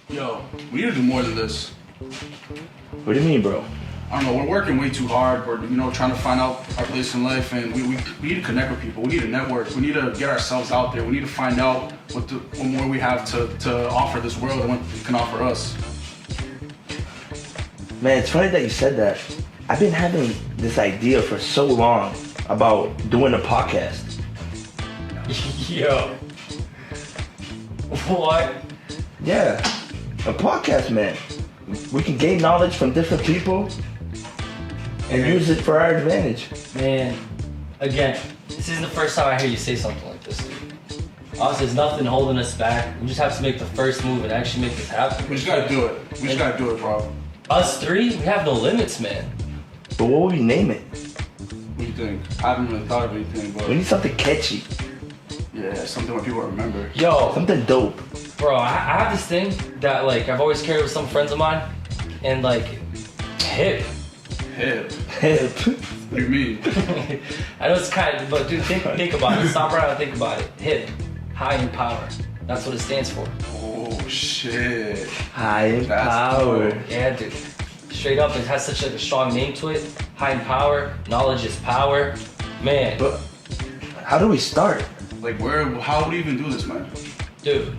Yo, we need to do more than this. What do you mean, bro? I don't know, we're working way too hard. We're, trying to find out our place in life, and we need to connect with people. We need to network. We need to get ourselves out there. We need to find out what more we have to offer this world and what it can offer us. Man, it's funny that you said that. I've been having this idea for so long about doing a podcast. Yo. What? Yeah, a podcast, man. We can gain knowledge from different people and use it for our advantage. Man, again, this isn't the first time I hear you say something like this, dude. Honestly, there's nothing holding us back. We just have to make the first move and actually make this happen. We just gotta do it. We just gotta do it, bro. Us three, we have no limits, man. But what would we name it? What do you think? I haven't really thought of anything, but We need something catchy, yeah, something where people remember. Yo, something dope. bro, I have this thing that, like, I've always carried with some friends of mine, and, like, hip. Hip. Hip. What do you mean? I know it's kind of, but dude, think about it. Stop right now and think about it. Hip, high in power. That's what it stands for. Oh shit. High in That's power. dope. Yeah, dude. Straight up, it has such like a strong name to it. High in power, knowledge is power. Man, But how do we start? Like how would we even do this, man? dude.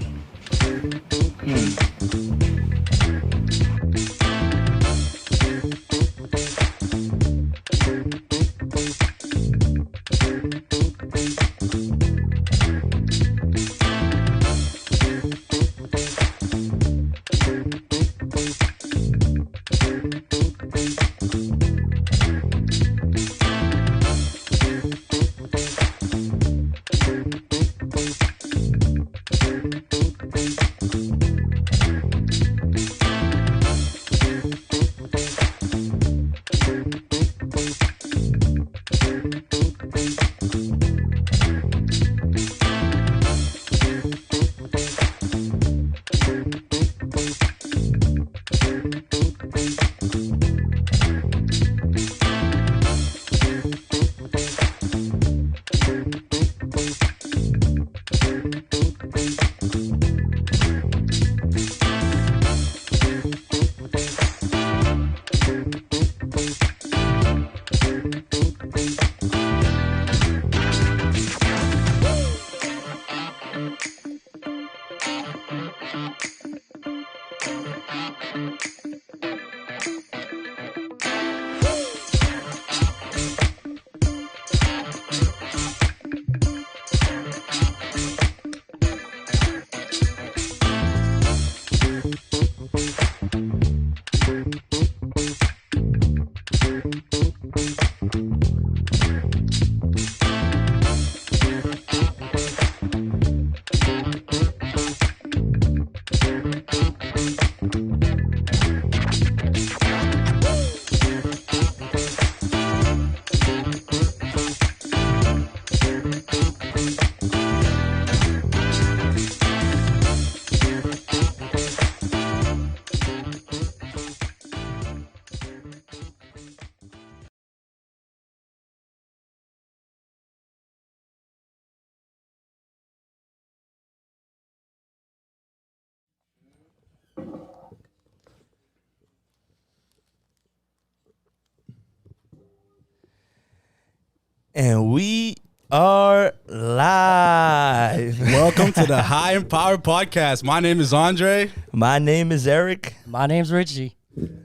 And we are live. Welcome to the High and Power Podcast. My name is Andre. My name is Eric. My name's Richie.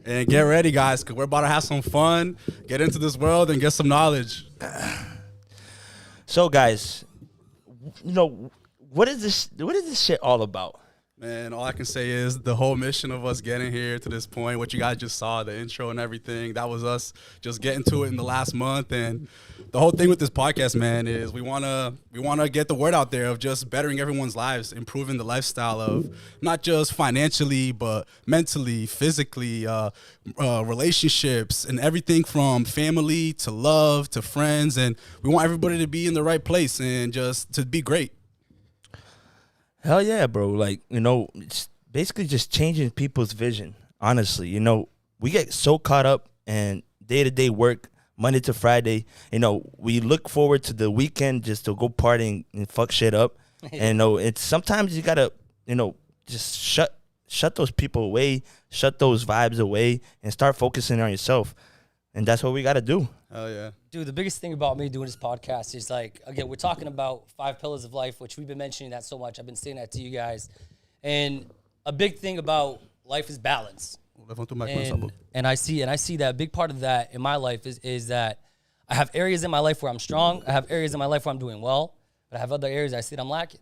And get ready, guys, because we're about to have some fun, get into this world, and get some knowledge. So, guys, what is this shit all about? Man, all I can say is the whole mission of us getting here to this point, what you guys just saw, the intro and everything, that was us just getting to it in the last month. And the whole thing with this podcast, man, is we wanna get the word out there of just bettering everyone's lives, improving the lifestyle of not just financially, but mentally, physically, relationships, and everything from family to love to friends. And we want everybody to be in the right place and just to be great. Hell yeah, bro. Like, it's basically just changing people's vision. Honestly, we get so caught up in day-to-day work, Monday to Friday. You know, we look forward to the weekend just to go partying and fuck shit up. And you know, it's sometimes you gotta, you know, just shut those people away, shut those vibes away, and start focusing on yourself. And that's what we gotta do. Oh yeah. Dude, the biggest thing about me doing this podcast is like, again, we're talking about 5 pillars of life, which we've been mentioning that so much. I've been saying that to you guys. And a big thing about life is balance. And I see that a big part of that in my life is that I have areas in my life where I'm strong. I have areas in my life where I'm doing well, but I have other areas I see that I'm lacking.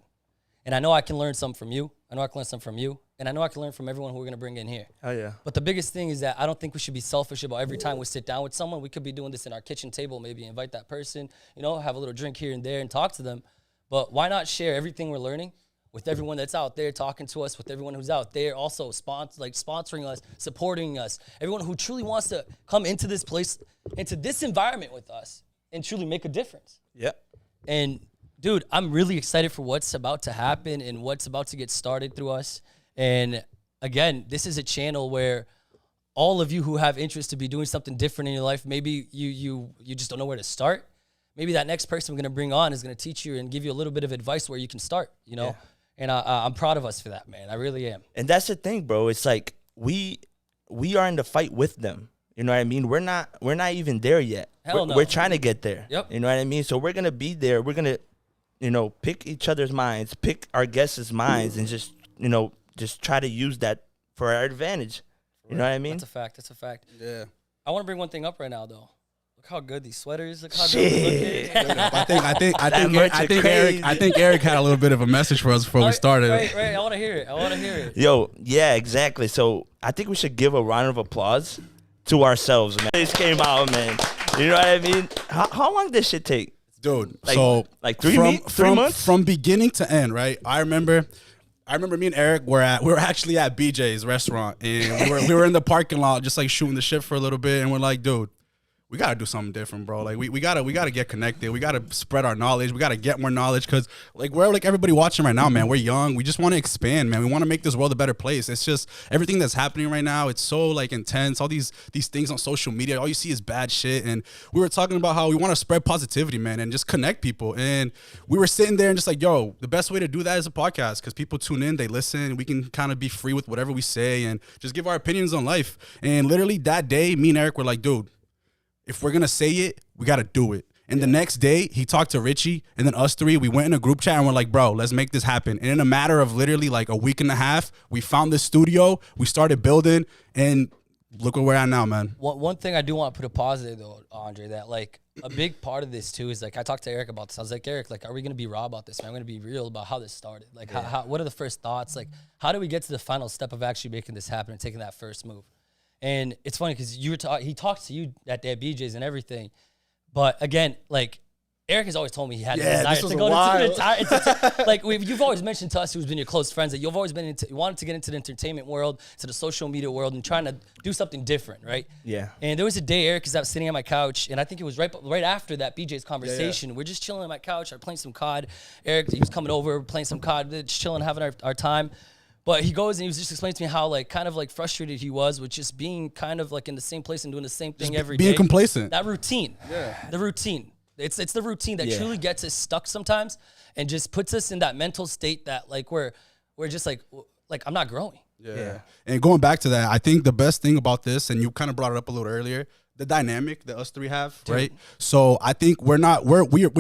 And I know I can learn some from you. I know I can learn some from you. And I know I can learn from everyone who we're going to bring in here. Oh, yeah. But the biggest thing is that I don't think we should be selfish about every time we sit down with someone. We could be doing this in our kitchen table, maybe invite that person, you know, have a little drink here and there and talk to them. But why not share everything we're learning with everyone that's out there talking to us, with everyone who's out there also sponsoring us, supporting us, everyone who truly wants to come into this place, into this environment with us and truly make a difference. Yeah. And dude, I'm really excited for what's about to happen and what's about to get started through us. And again, this is a channel where all of you who have interest to be doing something different in your life, maybe you just don't know where to start. Maybe that next person we're going to bring on is going to teach you and give you a little bit of advice where you can start, you know? Yeah. And I'm proud of us for that, man. I really am. And that's the thing, bro. It's like we are in the fight with them. You know what I mean? We're not even there yet. Hell no. We're trying to get there. Yep. You know what I mean? So we're going to be there. We're going to, you know, pick each other's minds, pick our guests' minds, and just, you know, just try to use that for our advantage. You know what I mean? That's a fact. That's a fact. Yeah. I want to bring one thing up right now, though. Look how good these sweaters. Look how good they look. I think Eric had a little bit of a message for us before we started. Right. I want to hear it. Yo, yeah, exactly. So I think we should give a round of applause to ourselves, man. This came out, man. You know what I mean? How long did this shit take? Dude, Like, so like three months? From beginning to end, right? I remember me and Eric we were actually at BJ's restaurant, and we were in the parking lot just like shooting the shit for a little bit, and we're like, dude, we gotta do something different, bro. Like we gotta get connected. We gotta spread our knowledge. We gotta get more knowledge because like we're like everybody watching right now, man. We're young. We just want to expand, man. We want to make this world a better place. It's just everything that's happening right now. It's so like intense. All these things on social media. All you see is bad shit. And we were talking about how we want to spread positivity, man, and just connect people. And we were sitting there and just like, yo, the best way to do that is a podcast because people tune in, they listen. We can kind of be free with whatever we say and just give our opinions on life. And literally that day, me and Eric were like, dude, if we're going to say it, we got to do it. And the next day, he talked to Richie, and then us three, we went in a group chat, and we're like, bro, let's make this happen. And in a matter of literally like a week and a half, we found this studio, we started building, and look where we're at now, man. One thing I do want to put a positive, though, Andre, that like a big part of this, too, is like I talked to Eric about this. I was like, Eric, like, are we going to be raw about this, man? I'm going to be real about how this started. Like, how, what are the first thoughts? Like, how do we get to the final step of actually making this happen and taking that first move? And it's funny because he talked to you that day at BJ's and everything. But again, like Eric has always told me he had a desire to go into you've always mentioned to us who's been your close friends that you've always been you wanted to get into the entertainment world, to the social media world, and trying to do something different, right? Yeah. And there was a day Eric is out sitting on my couch, and I think it was right after that BJ's conversation. Yeah. We're just chilling on my couch, playing some COD. Eric, he was coming over, playing some COD, just chilling, having our time. But he goes and he was just explaining to me how like kind of like frustrated he was with just being kind of like in the same place and doing the same thing every day. Being complacent. That routine. Yeah. The routine. It's the routine that truly gets us stuck sometimes and just puts us in that mental state that like we're just like I'm not growing. Yeah. And going back to that, I think the best thing about this, and you kind of brought it up a little earlier, the dynamic that us three have, right? So I think we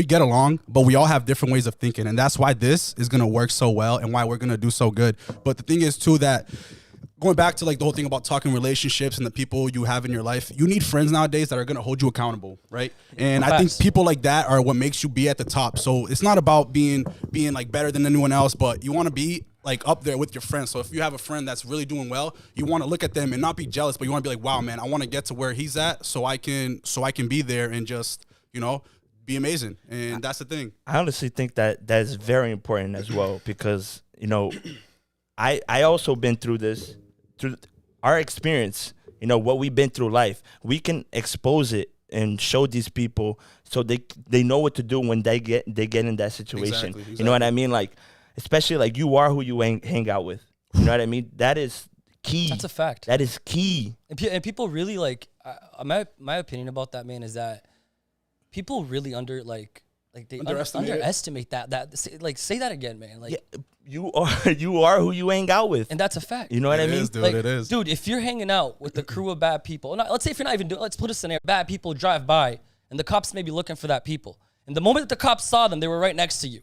get along, but we all have different ways of thinking, and that's why this is gonna work so well and why we're gonna do so good. But the thing is too that going back to like the whole thing about talking relationships and the people you have in your life, you need friends nowadays that are gonna hold you accountable, right? And I think people like that are what makes you be at the top. So it's not about being like better than anyone else, but you want to be like up there with your friends. So if you have a friend that's really doing well, you want to look at them and not be jealous, but you want to be like, wow, man, I want to get to where he's at so I can be there and just, you know, be amazing. And that's the thing. I honestly think that is very important as well because, you know, I also been through this, through our experience, you know, what we've been through life. We can expose it and show these people so they know what to do when they get in that situation. Exactly. You know what I mean? Like, especially like you are who you hang out with. You know what I mean? That is key. That's a fact. That is key. And people really like, my opinion about that, man, is that people really they underestimate that. Say that again, man. Like, Yeah, you are who you hang out with. and that's a fact. You know what I It mean? is, dude. Like, It is. dude, if you're hanging out with a crew of bad people, let's say if you're not even doing, let's put a scenario, bad people drive by and the cops may be looking for that people. And the moment that the cops saw them, they were right next to you.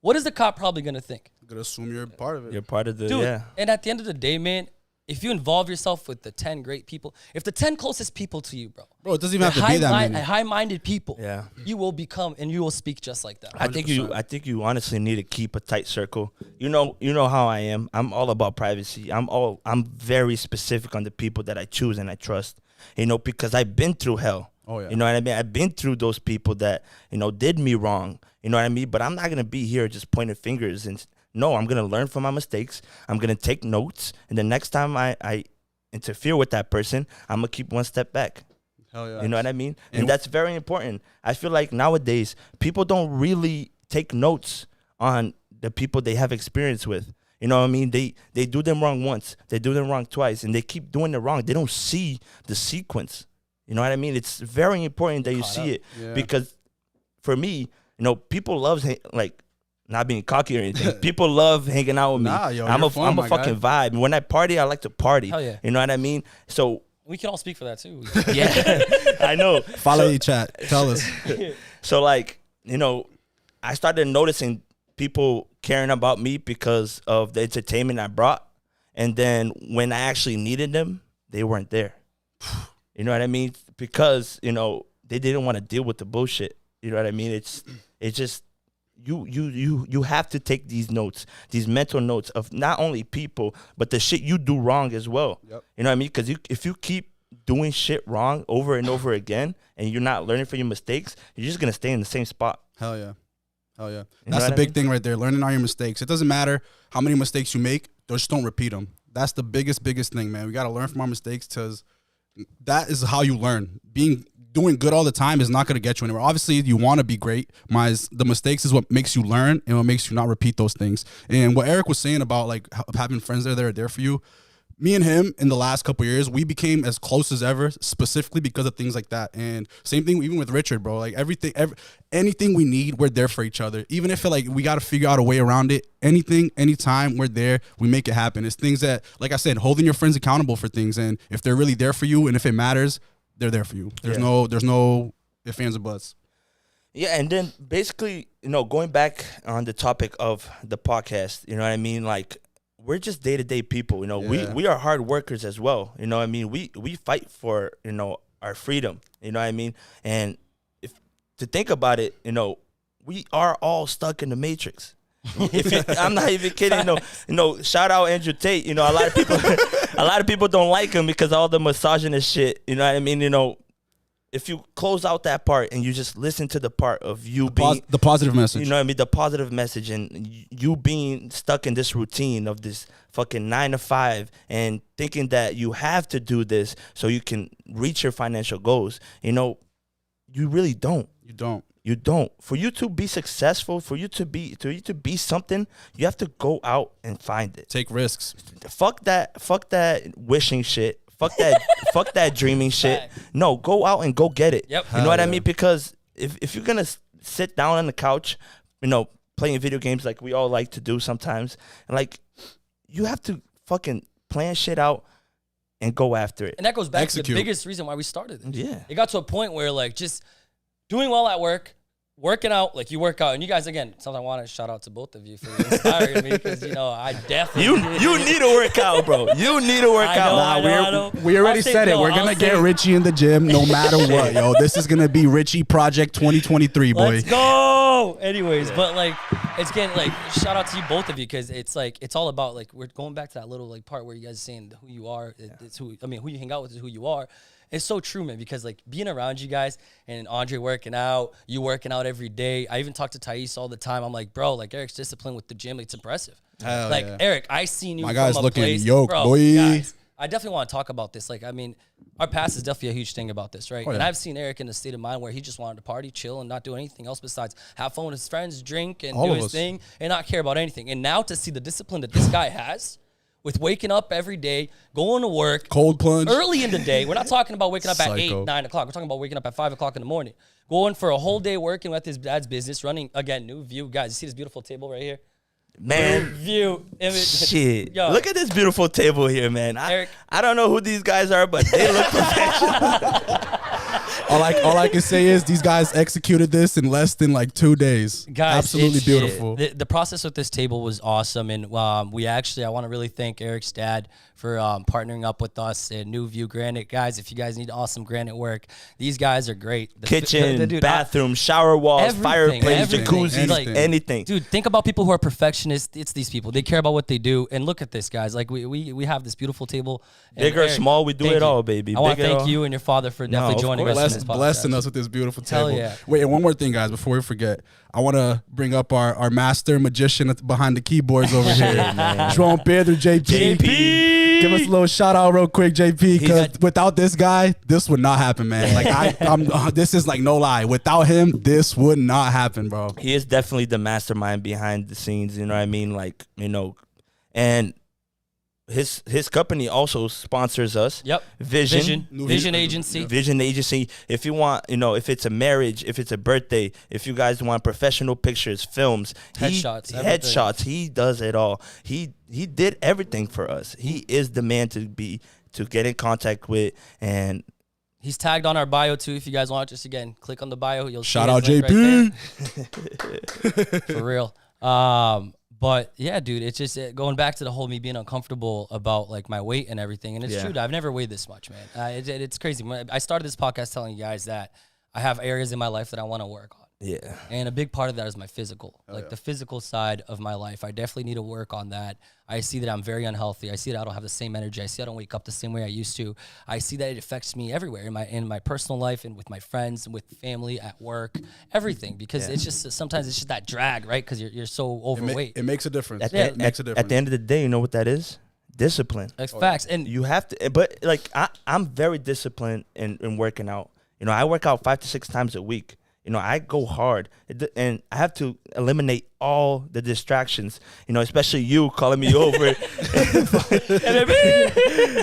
What is the cop probably going to think? I'm gonna assume you're part of it. You're part of the Dude, yeah. and at the end of the day, man, if you involve yourself with the 10 great people, if the 10 closest people to you, bro, Bro, it doesn't even have to be that many. high-minded people, Yeah. you will become and you will speak just like that. I think you honestly need to keep a tight circle. You know how I am. I'm all about privacy. I'm very specific on the people that I choose and I trust. Because I've been through hell. Oh, yeah. You know what I mean? I've been through those people that, did me wrong. You know what I mean? But I'm not gonna be here just pointing fingers and no, I'm gonna learn from my mistakes. I'm gonna take notes, and the next time I interfere with that person, I'm gonna keep one step back. Hell yeah. You know what I mean? And that's very important. I feel like nowadays people don't really take notes on the people they have experience with. You know what I mean? They do them wrong once, they do them wrong twice, and they keep doing it wrong. They don't see the sequence. You know what I mean? It's very important that you see it because for me, people love not being cocky or anything. People love hanging out with me. Nah, yo, I'm you're a fun, my fucking vibe. And when I party, I like to party. Hell yeah. You know what I mean? So We can all speak for that too. yeah, I know. Follow your chat. Tell us. So I started noticing people caring about me because of the entertainment I brought. And then when I actually needed them, they weren't there. You know what I mean? Because, they didn't want to deal with the bullshit. You know what I mean? It's just you have to take these notes, these mental notes of not only people, but the shit you do wrong as well. Yep. You know what I mean? Because if you keep doing shit wrong over and over again and you're not learning from your mistakes, you're just going to stay in the same spot. Hell yeah. Hell yeah. know That's what the I big mean? thing right there. Learning all your mistakes. It doesn't matter how many mistakes you make. Just don't repeat them. That's the biggest thing, man. We got to learn from our mistakes because that is how you learn. Doing good all the time is not going to get you anywhere. Obviously, you want to be great. The mistakes is what makes you learn and what makes you not repeat those things. And what Eric was saying about having friends that are there for you, me and him in the last couple of years, we became as close as ever, specifically because of things like that. And same thing even with Richard, bro. Like anything we need, we're there for each other. Even if we got to figure out a way around it. Anything, anytime, we're there. We make it happen. It's things that, like I said, holding your friends accountable for things. And if they're really there for you, and if it matters, they're there for you. There's no ifs, ands, or buts. Yeah, and then basically, going back on the topic of the podcast, you know what I mean? Like, we're just day-to-day people, we are hard workers as well. You know what I mean? We fight for, our freedom, you know what I mean? And to think about it, we are all stuck in the matrix. I'm not even kidding. Shout out Andrew Tate. A lot of people don't like him because of all the misogynist shit. You know what I mean? If you close out that part and you just listen to the part of you being The positive message. you know what I mean, the positive message and you being stuck in this routine of this fucking 9 to 5 and thinking that you have to do this so you can reach your financial goals. You really don't. You don't. You don't. For you to be successful, for you to be something, you have to go out and find it. Take risks. Fuck that wishing shit. Fuck that dreaming shit. No, go out and go get it. Yep. You know what I yeah. mean? Because if you're gonna sit down on the couch, playing video games like we all like to do sometimes, and you have to fucking plan shit out and go after it. And that goes back to Execute. the biggest reason why we started this. Yeah. It got to a point where just doing well at work, working out, you work out. And you guys, again, something I want to shout out to both of you for inspiring me because, I definitely... You need to work out, bro. You need to work I know, out. I know. We already said it. We're going to get Richie in the gym no matter what, yo. This is going to be Richie Project 2023, boy. Let's go. Anyways, but it's getting shout out to you both of you because it's all about we're going back to that little part where you guys are saying who you are. It's who you hang out with is who you are. It's so true, man, because being around you guys and Andre working out, you working out every day. I even talk to Thais all the time. I'm like, bro, Eric's discipline with the gym, it's impressive. Hell yeah. Eric, I seen you My from guy's a looking place, yoked, bro, boy. guys, I definitely want to talk about this. Our past is definitely a huge thing about this, right? Oh, yeah. And I've seen Eric in a state of mind where he just wanted to party, chill, and not do anything else besides have fun with his friends, drink, and All do of his us. thing, and not care about anything. And now to see the discipline that this guy has with waking up every day, going to work, Cold plunge. early in the day. We're not talking about waking up at Psycho. 8, 9 o'clock. We're talking about waking up at 5 o'clock in the morning. going for a whole day working with his dad's business, running again New View. Guys, you see this beautiful table right here? Man, View image. shit. Yo. Look at this beautiful table here, man. Eric. I don't know who these guys are, but they look professional. All I can say is these guys executed this in less than like 2 days. Guys, absolutely it's- beautiful. The process with this table was awesome, and I want to really thank Eric's dad for partnering up with us at New View Granite. Guys, if you guys need awesome granite work, these guys are great. Kitchen, Dude, bathroom, shower walls, everything, fireplace, everything. jacuzzi, Like, anything. Dude, think about people who are perfectionists. It's these people. They care about what they do. And look at this, guys. Like we have this beautiful table. And Big or Eric, small, we do thank it you. all, baby. I want Big to or thank all. you and your father for definitely of joining us course. on this podcast. Blessing us with this beautiful Hell table. yeah. Wait, and one more thing, guys, before we forget. I want to bring up our master magician behind the keyboards over here, João Pedro, JP. Give us a little shout out real quick, JP, because without this guy, this would not happen, man. Like this is like no lie. Without him, this would not happen, bro. He is definitely the mastermind behind the scenes, you know what I mean? Like, and his company also sponsors us. Yep. Vision Agency. Vision Agency. If you want, if it's a marriage, if it's a birthday, if you guys want professional pictures, films, Headshots, he does it all. He did everything for us. He is the man to get in contact with, and He's tagged on our bio too. If you guys want, just again, click on the bio. You'll Shout see out his link JP. right there. For real. But yeah, dude, it's just going back to the whole me being uncomfortable about like my weight and everything. And it's Yeah. true. I've never weighed this much, man. It's crazy. When I started this podcast telling you guys that I have areas in my life that I want to work on. yeah. And a big part of that is my physical, the physical side of my life. I definitely need to work on that. I see that I'm very unhealthy. I see that I don't have the same energy. I see I don't wake up the same way I used to. I see that it affects me everywhere in my personal life and with my friends and with family, at work, everything. Because it's just sometimes it's just that drag, right? Because you're so overweight. It makes a difference. At, It the, makes a difference. at the end of the day, you know what that is? Discipline. That's facts. And You have to, but like I'm very disciplined in working out. I work out 5 to 6 times a week. I go hard, and I have to eliminate all the distractions. Especially you calling me over.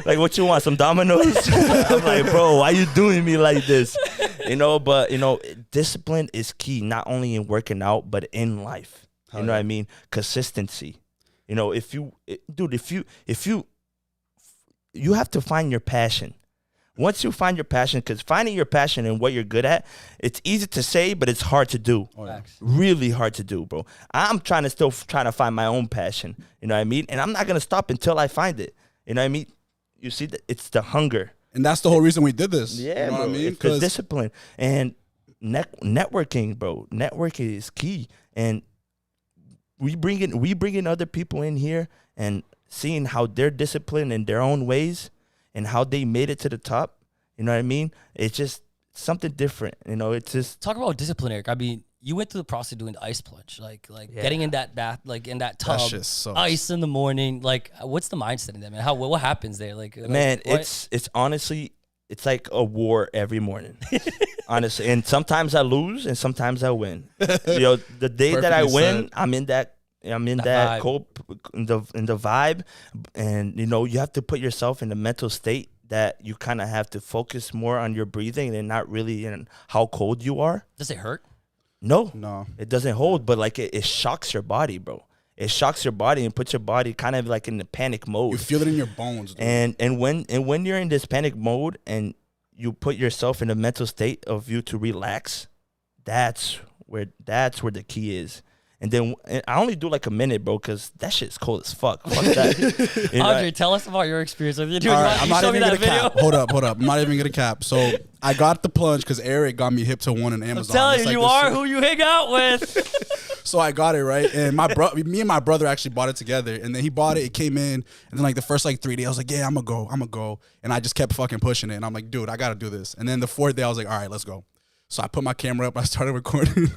Like, what you want? Some Dominoes? I'm like, bro, why you doing me like this? But discipline is key, not only in working out but in life. You know what I mean? Consistency. If you have to find your passion. Once you find your passion, because finding your passion and what you're good at, it's easy to say, but it's hard to do. facts. Really hard to do, bro. I'm trying to find my own passion. You know what I mean? And I'm not going to stop until I find it. You know what I mean? You see, it's the hunger. And that's the whole reason we did this. Yeah, you know bro. what I mean? It's the discipline. And networking, bro. Networking is key. And we bring in other people in here and seeing how they're disciplined in their own ways and how they made it to the top. You know what I mean? It's just something different. It's just talk about discipline, Eric. I mean, you went through the process of doing the ice plunge, like getting in that bath, like in that tub, shit sucks. ice in the morning. Like, what's the mindset in that, man? What happens there? man, it's honestly, it's like a war every morning. Honestly, and sometimes I lose and sometimes I win. The day that I Perfectly win, said. I'm in that vibe. cold in the vibe, and you have to put yourself in a mental state that you kind of have to focus more on your breathing and not really in how cold you are. Does it hurt? No. It doesn't hold, but like it shocks your body, bro. It shocks your body and puts your body kind of like in the panic mode. You feel it in your bones, dude. And when you're in this panic mode and you put yourself in a mental state of you to relax, that's where the key is. And then I only do like a minute, bro, because that shit's cold as fuck. Fuck that. Andre, tell us about your experience with you. All right, I'm you not showed me even that gonna video. cap. Hold up. I'm not even gonna cap. So I got the plunge because Eric got me hip to one on Amazon. I'm telling It's you, like you this are who you hang out with. So I got it, right? And me and my brother actually bought it together. And then he bought it, it came in, and then like the first like 3 days, I was like, yeah, I'm gonna go. And I just kept fucking pushing it. And I'm like, dude, I gotta do this. And then the 4th day, I was like, all right, let's go. So I put my camera up, I started recording.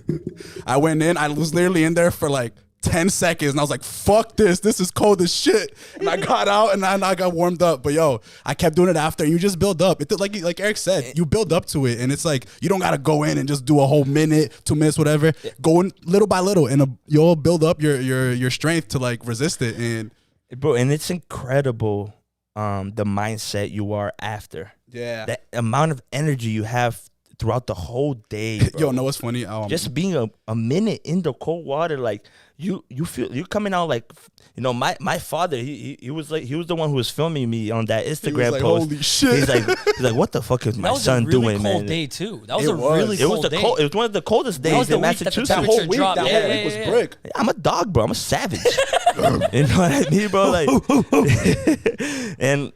I went in, I was literally in there for like 10 seconds, and I was like, fuck this is cold as shit. And I got out, and I got warmed up. But yo, I kept doing it after, and you just build up. Like Eric said, you build up to it, and it's like, you don't gotta go in and just do a whole minute, 2 minutes, whatever. Go in little by little, and you'll build up your strength to like resist it. And Bro, and it's incredible the mindset you are after. yeah, The amount of energy you have throughout the whole day, bro. Yo, know what's funny? Just being a minute in the cold water, like you feel you coming out like, you know, my father, he was the one who was filming me on that Instagram like, post. "Holy shit." He's like, what the fuck is my That was son a really doing, cold man? day too. That was It a was. really It was cold the day. cold. It was one of the coldest days was the in week that the Massachusetts. That whole temperature week, dropped. that Yeah, whole yeah, week was yeah, yeah. brick. I'm a dog, bro. I'm a savage. You know what I mean, bro? Like, and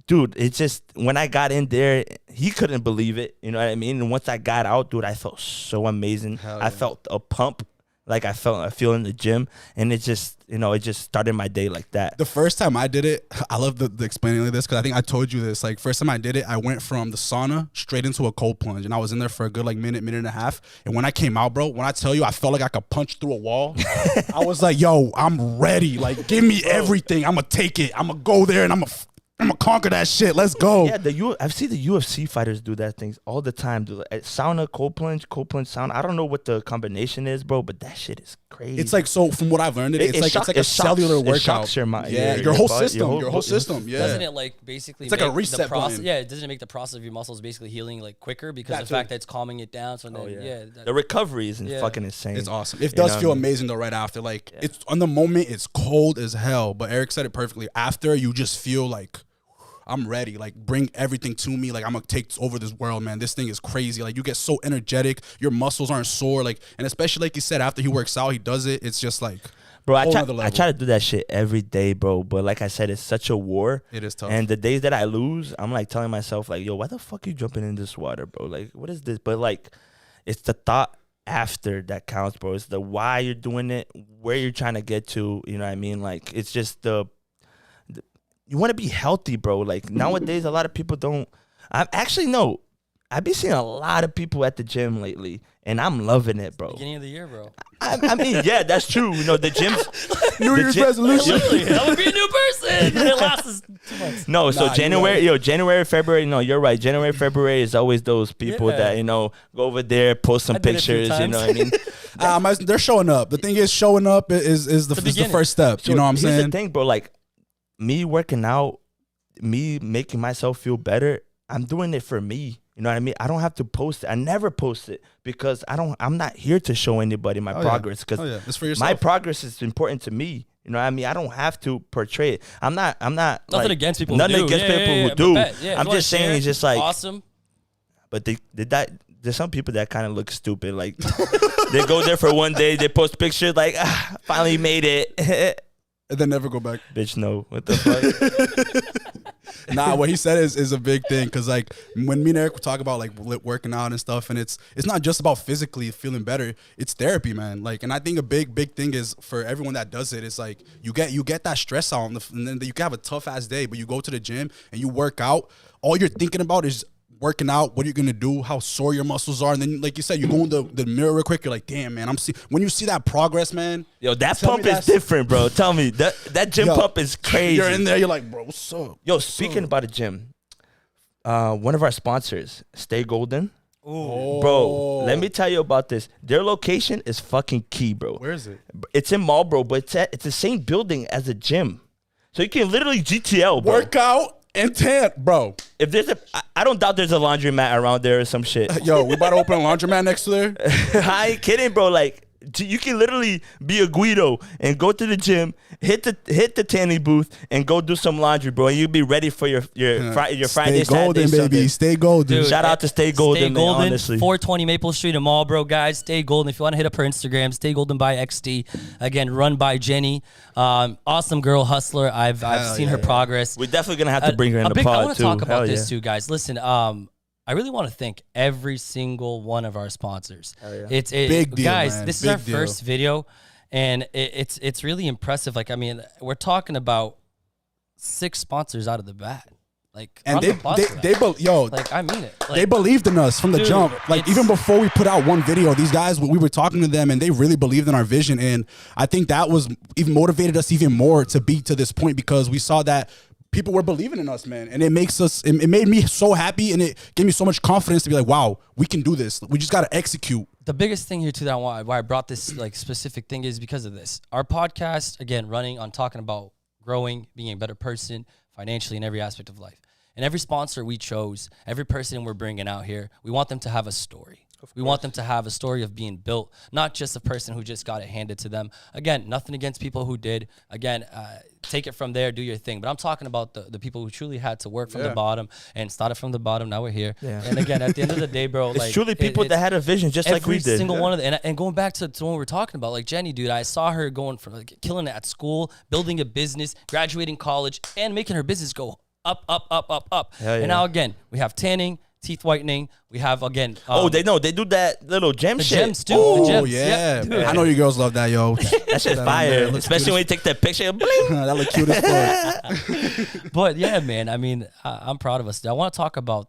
dude, it's just when I got in there, he couldn't believe it. You know what I mean? And once I got out, dude, I felt so amazing. Hell I yeah. felt a pump, like I feel in the gym, and it just, you know, it just started my day like that. The first time I did it, I love the explaining of this because I think I told you this. Like, first time I did it, I went from the sauna straight into a cold plunge, and I was in there for a good like minute and a half. And when I came out, bro, when I tell you I felt like I could punch through a wall, I was like, yo, I'm ready. Like, give me everything. I'm gonna take it. I'm gonna go there and I'm gonna conquer that shit. Let's go. Yeah, I've seen the UFC fighters do that things all the time. Do sauna, cold plunge, sauna. I don't know what the combination is, bro, but that shit is crazy. It's like, so from what I've learned, it's like a cellular it workout. shocks your mind. Yeah, your whole system. Your whole system. Yeah. Doesn't it like basically It's like a make the reset process? button. Yeah, doesn't it make the process of your muscles basically healing like quicker because That of the fact too. that it's calming it down? So then, Oh, yeah. that- The recovery is Yeah. fucking insane. It's awesome. It You does know feel what I mean? amazing though right after. Like, it's on the moment, it's cold as hell. But Eric said it perfectly. After, you just feel like, I'm ready. Like, bring everything to me. Like, I'm gonna take over this world, man. This thing is crazy. Like, you get so energetic. Your muscles aren't sore. Like, and especially like you said, after he works out, he does it. It's just like, Bro, I whole try, nother I level. try to do that shit every day, bro. But like I said, it's such a war. It is tough. And the days that I lose, I'm like telling myself, like, yo, why the fuck you jumping in this water, bro? Like, what is this? But like, it's the thought after that counts, bro. It's the why you're doing it, where you're trying to get to. You know what I mean? Like, it's just you want to be healthy, bro. Like nowadays, a lot of people don't. I'm actually no. I've been seeing a lot of people at the gym lately, and I'm loving it, bro. beginning of the year, bro. I mean, yeah, that's true. You know, the gyms. New Year's resolution. I would be a new person. It lasts 2 months. No, so Nah, you January, January, February. No, you're right. January, February is always those people Yeah. that, you know, go over there, post some I did it a few pictures. You know what I mean? They're showing up. The thing is, showing up is the beginning. first step. You know what I'm Here's saying? the thing, bro. Like me working out, me making myself feel better. I'm doing it for me. You know what I mean? I don't have to post it. I never post it because I'm not here to show anybody my Oh, yeah. progress because Oh, yeah. It's for my yourself. progress is important to me. You know what I mean? I don't have to portray it. I'm not Nothing like, against people. Nothing who do. against Yeah, people yeah, who yeah, do. but yeah, if I'm you wanna just saying share, it's just like, awesome. but there's some people that kind of look stupid. Like they go there for one day, they post pictures like, finally made it. And then never go back. Bitch, no. What the fuck? Nah, what he said is a big thing because like when me and Eric talk about like working out and stuff, and it's not just about physically feeling better. It's therapy, man. Like, and I think a big thing is for everyone that does it. It's like you get that stress out, and then you can have a tough ass day, but you go to the gym and you work out. All you're thinking about is working out, what you're gonna do, how sore your muscles are, and then like you said, you go in the mirror real quick. You're like, damn, man, when you see that progress, man. Yo, that Tell me pump is that's- different, bro. Tell me that gym Yo, pump is crazy. You're in there, you're like, bro, what's up? Yo, speaking about a gym, one of our sponsors, Stay Golden. Bro, let me tell you about this. Their location is fucking key, bro. Where is it? It's in Marlboro, but it's the same building as a gym. So you can literally GTL, bro. Workout and tan, bro. If there's I don't doubt there's a laundromat around there or some shit. Yo, we about to open a laundromat next to there. I ain't kidding, bro. Like, you can literally be a Guido and go to the gym, hit the tanning booth, and go do some laundry, bro. And you'll be ready for your Friday, Stay golden, Saturday, baby. Sunday. Stay golden. Dude, Shout out to Stay Golden, Stay man, Golden, honestly. 420 Maple Street in Marlboro, guys. Stay Golden. If you want to hit up her Instagram, Stay Golden by XD. Again, run by Jenny. Awesome girl, hustler. I've seen her progress. We're definitely gonna have to bring her in the I pod want too. to talk about Hell this yeah. too, guys. Listen, I really want to thank every single one of our sponsors. It's Big deal, guys. man. This is Big our deal. first video, and it's really impressive. Like, I mean, we're talking about 6 sponsors out of the bat. Like, And round of applause for that. like, I mean it. Like, they believed in us from the Dude, jump. Like, it's- even before we put out one video, these guys, we were talking to them and they really believed in our vision. And I think that was even motivated us even more to be to this point because we saw that people were believing in us, man. And it makes us, it made me so happy and it gave me so much confidence to be like, wow, we can do this. We just got to execute. the biggest thing here too that why I brought this like specific thing is because of this. Our podcast, again, running on talking about growing, being a better person financially in every aspect of life. And every sponsor we chose, every person we're bringing out here, we want them to have a story. We want them to have a story of being built, not just a person who just got it handed to them. Again, nothing against people who did. Again, take it from there, do your thing. But I'm talking about the people who truly had to work from the bottom and started from the bottom. Now we're here. Yeah. And again, at the end of the day, bro, It's like truly people that had a vision just like we did. Every single one of them. And going back to what we were talking about, like Jenny, dude, I saw her going from like killing it at school, building a business, graduating college, and making her business go up, up, up, up, up. Hell yeah. And now again, we have tanning, teeth whitening. We have again. They do that little gem the shit. gems too. Oh, the gems. yeah. Dude. I know you girls love that, yo. That shit's That fire. looks Especially cute when you take that picture. Bling. that look cute as fuck. But yeah, man. I mean, I'm proud of us. I want to talk about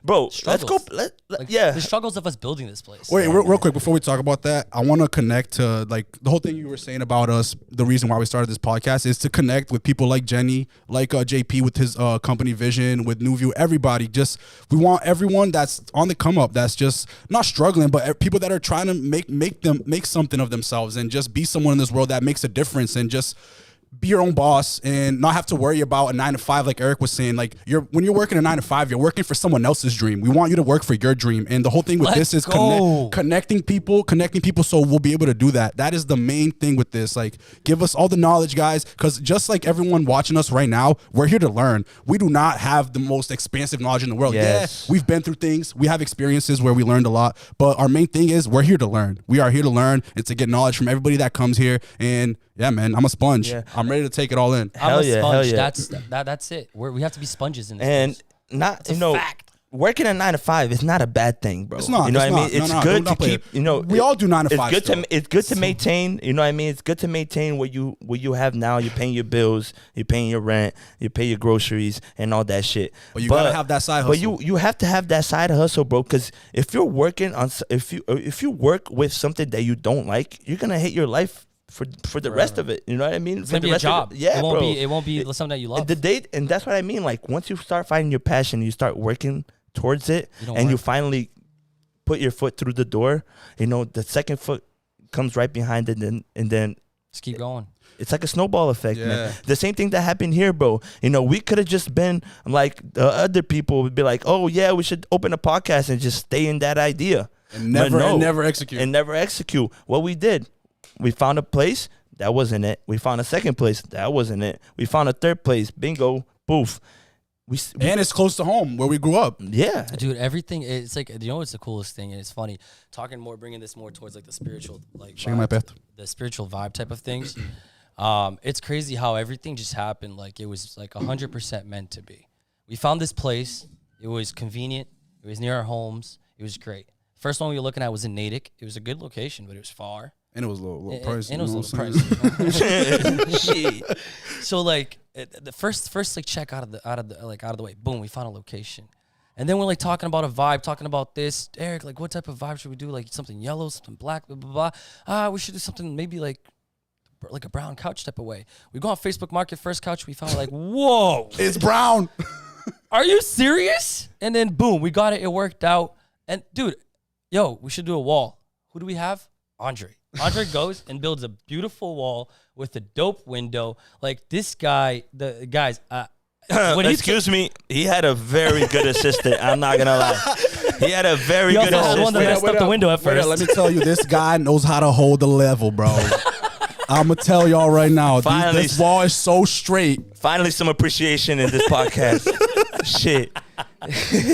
Bro, let's go. struggles. Like, Yeah. the struggles of us building this place. Wait, real quick before we talk about that, I want to connect to like the whole thing you were saying about us. The reason why we started this podcast is to connect with people like Jenny, like JP with his company vision, with New View. Everybody, just we want everyone that's on the come up, that's just not struggling, but people that are trying to make something of themselves and just be someone in this world that makes a difference and just be your own boss and not have to worry about a 9 to 5, like Eric was saying. Like when you're working a 9 to 5, you're working for someone else's dream. We want you to work for your dream. And the whole thing with Let's this is go. connecting people so we'll be able to do that. That is the main thing with this. Like, give us all the knowledge, guys, because just like everyone watching us right now, we're here to learn. We do not have the most expansive knowledge in the world. Yes. Yeah, we've been through things. We have experiences where we learned a lot, but our main thing is we're here to learn. We are here to learn and to get knowledge from everybody that comes here. And yeah, man, I'm a sponge. Yeah. I'm ready to take it all in. I'm a sponge. yeah. That's it. We have to be sponges in this And place. not, a fact. working a 9 to 5 is not a bad thing, bro. It's not. You know It's what I mean? not. It's No, good don't to play keep, it. We all do 9 to 5 It's good still. it's good to maintain, you know what I mean? It's good to maintain what you have now. You're paying your bills, you're paying your rent, you pay your groceries and all that shit. But you gotta have that side hustle. But you have to have that side hustle, bro, cuz if you're working on if you work with something that you don't like, you're going to hate your life for the rest of it. You know what I mean? It's gonna be a job. Yeah, it won't bro. be something that you love. And that's what I mean. Like once you start finding your passion, you start working towards it, and you finally put your foot through the door. You know, the second foot comes right behind it, and then Just keep going. it's like a snowball effect, Yeah. man. The same thing that happened here, bro. You know, we could have just been like the other people would be like, oh yeah, we should open a podcast and just stay in that idea And But never execute. and never execute. What we did, we found a place, that wasn't it. We found a second place, that wasn't it. We found a third place, bingo, poof. And it's close to home where we grew up. Yeah. Dude, everything, it's like, you know what's the coolest thing? And it's funny, bringing this more towards like the spiritual, like Shaking my vibe, path. the spiritual vibe type of things. It's crazy how everything just happened. Like it was like 100% meant to be. We found this place. It was convenient. It was near our homes. It was great. First one we were looking at was in Natick. It was a good location, but it was far. And it was a little pricey. And it was a you little know what I'm saying? pricey. Shit. So like the first like check out of the way, boom, we found a location. And then we're like talking about a vibe, talking about this. Eric, like what type of vibe should we do? Like something yellow, something black, blah, blah, blah. We should do something maybe like a brown couch type of way. We go on Facebook Market, first couch, we found like, whoa, It's brown. are you serious? And then boom, we got it. It worked out. And dude, yo, we should do a wall. Who do we have? Andre goes and builds a beautiful wall with a dope window. Like this guy, the guys. Excuse me, he had a very good assistant. I'm not gonna lie. He had a very good also had one that assistant. messed up the window at first. Let me tell you, this guy knows how to hold the level, bro. I'm gonna tell y'all right now, Finally. this wall is so straight. Finally, some appreciation in this podcast. Shit.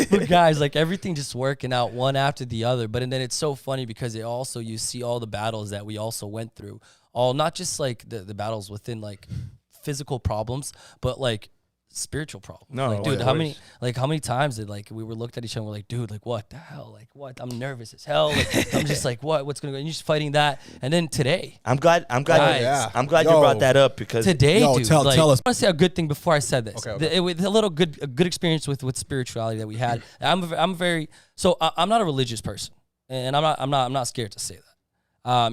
But guys, like everything just working out one after the other. But and then it's so funny because it also, you see all the battles that we also went through. All not just like the battles within like physical problems, but like spiritual problems. No, like, dude, of how course. many times did like we were looked at each other and we're like, dude, like what the hell? Like what? I'm nervous as hell. Like I'm just like, what's gonna go? And you're just fighting that. And then today, I'm glad Guys. I'm glad you Yo. brought that up because today, Yo, dude, tell like, us. I want to say a good thing before I said this. Okay. It was a little good experience with spirituality that we had. I'm very so I'm not a religious person, and I'm not scared to say that.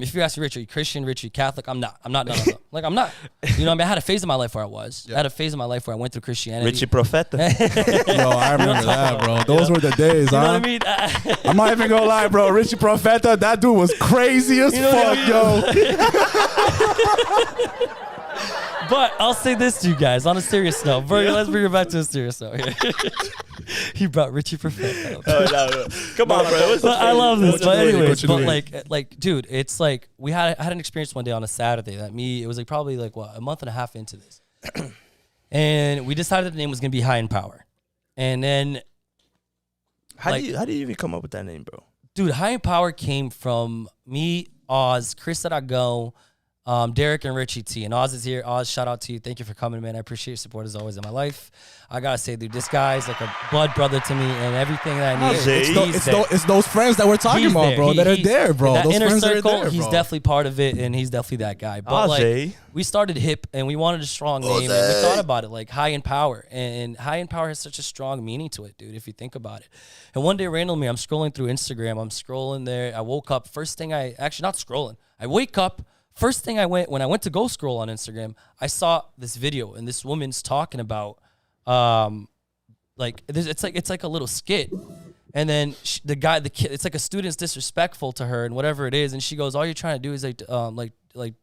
If you ask me, Rich, are you Christian? Rich, are you Catholic? I'm not none of them. Like I'm not. You know what I mean? I had a phase in my life where I was. I had a phase in my life where I went through Christianity. Richie Profeta. Yo, I remember that, bro. Those were the days, You know huh? what I mean? I'm not even gonna lie, bro. Richie Profeta, that dude was crazy as know what I fuck, yo. But I'll say this to you guys on a serious note. Let's bring it back to a serious note here. He brought Richie Perfecto. No. Come on, bro. But I love this. But anyways, but doing? like, dude, it's like I had an experience one day on a Saturday that it was like probably like a month and a half into this, and we decided the name was gonna be High in Power, and then How do you even come up with that name, bro? dude, High in Power came from me, Oz, Chris Aragon, Derek and Richie T. And Oz is here. Oz, shout out to you. Thank you for coming, man. I appreciate your support as always in my life. I gotta say, dude, this guy's like a blood brother to me, and everything that I need. It's those friends that we're talking about, bro. That are there, bro. That Those inner friends circle, are there, he's bro. definitely part of it, and he's definitely that guy. But like, we started hip, and we wanted a strong name, and we thought about it like High in Power, and High in Power has such a strong meaning to it, dude. If you think about it. And one day, randomly, I'm scrolling through Instagram. I'm scrolling there. I woke up. First thing not scrolling. I wake up. First thing when I went to go scroll on Instagram, I saw this video, and this woman's talking about, it's like a little skit, and then the kid, it's like a student's disrespectful to her and whatever it is, and she goes, all you're trying to do is like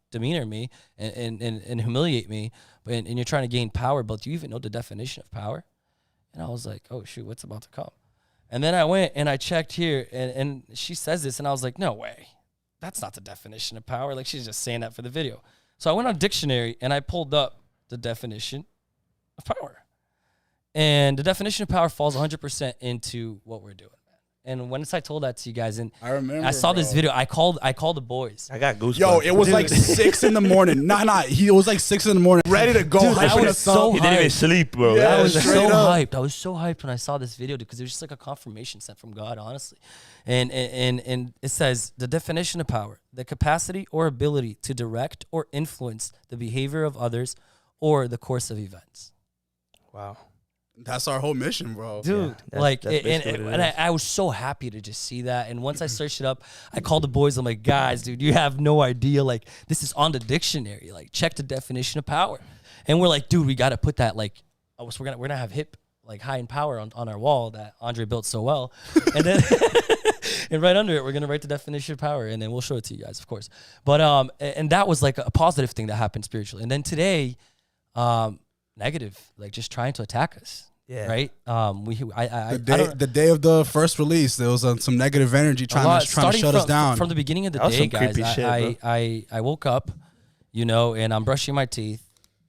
demeanor me and humiliate me, and you're trying to gain power, but do you even know the definition of power? And I was like, oh shoot, what's about to come? And then I went and I checked here, and she says this, and I was like, no way. That's not the definition of power. Like, she's just saying that for the video. So I went on dictionary and I pulled up the definition of power. And the definition of power falls 100% into what we're doing, man. And once I told that to you guys, and I remember, I saw this video, I called the boys. I got goosebumps. Yo, it was like 6 in the morning. It was like 6 in the morning, ready to go. Dude, I was so He didn't even sleep, bro. Yeah, I was straight so up. hyped. I was so hyped when I saw this video because it was just like a confirmation sent from God, honestly. And it says the definition of power: the capacity or ability to direct or influence the behavior of others or the course of events. Wow. That's our whole mission, bro. Dude, that's basically what it is. I was so happy to just see that. And once I searched it up, I called the boys. I'm like, guys, dude, you have no idea. Like, this is on the dictionary. Like, check the definition of power. And we're like, dude, we got to put that, like, we're gonna have hip, like, High in Power on our wall that Andre built so well. And then and right under it, we're gonna write the definition of power, and then we'll show it to you guys, of course. But and that was like a positive thing that happened spiritually. And then today, negative, like just trying to attack us. Yeah. Right. The day of the first release, there was some negative energy trying to shut us down. From the beginning of the That was day, some guys. creepy shit, bro. I woke up, and I'm brushing my teeth,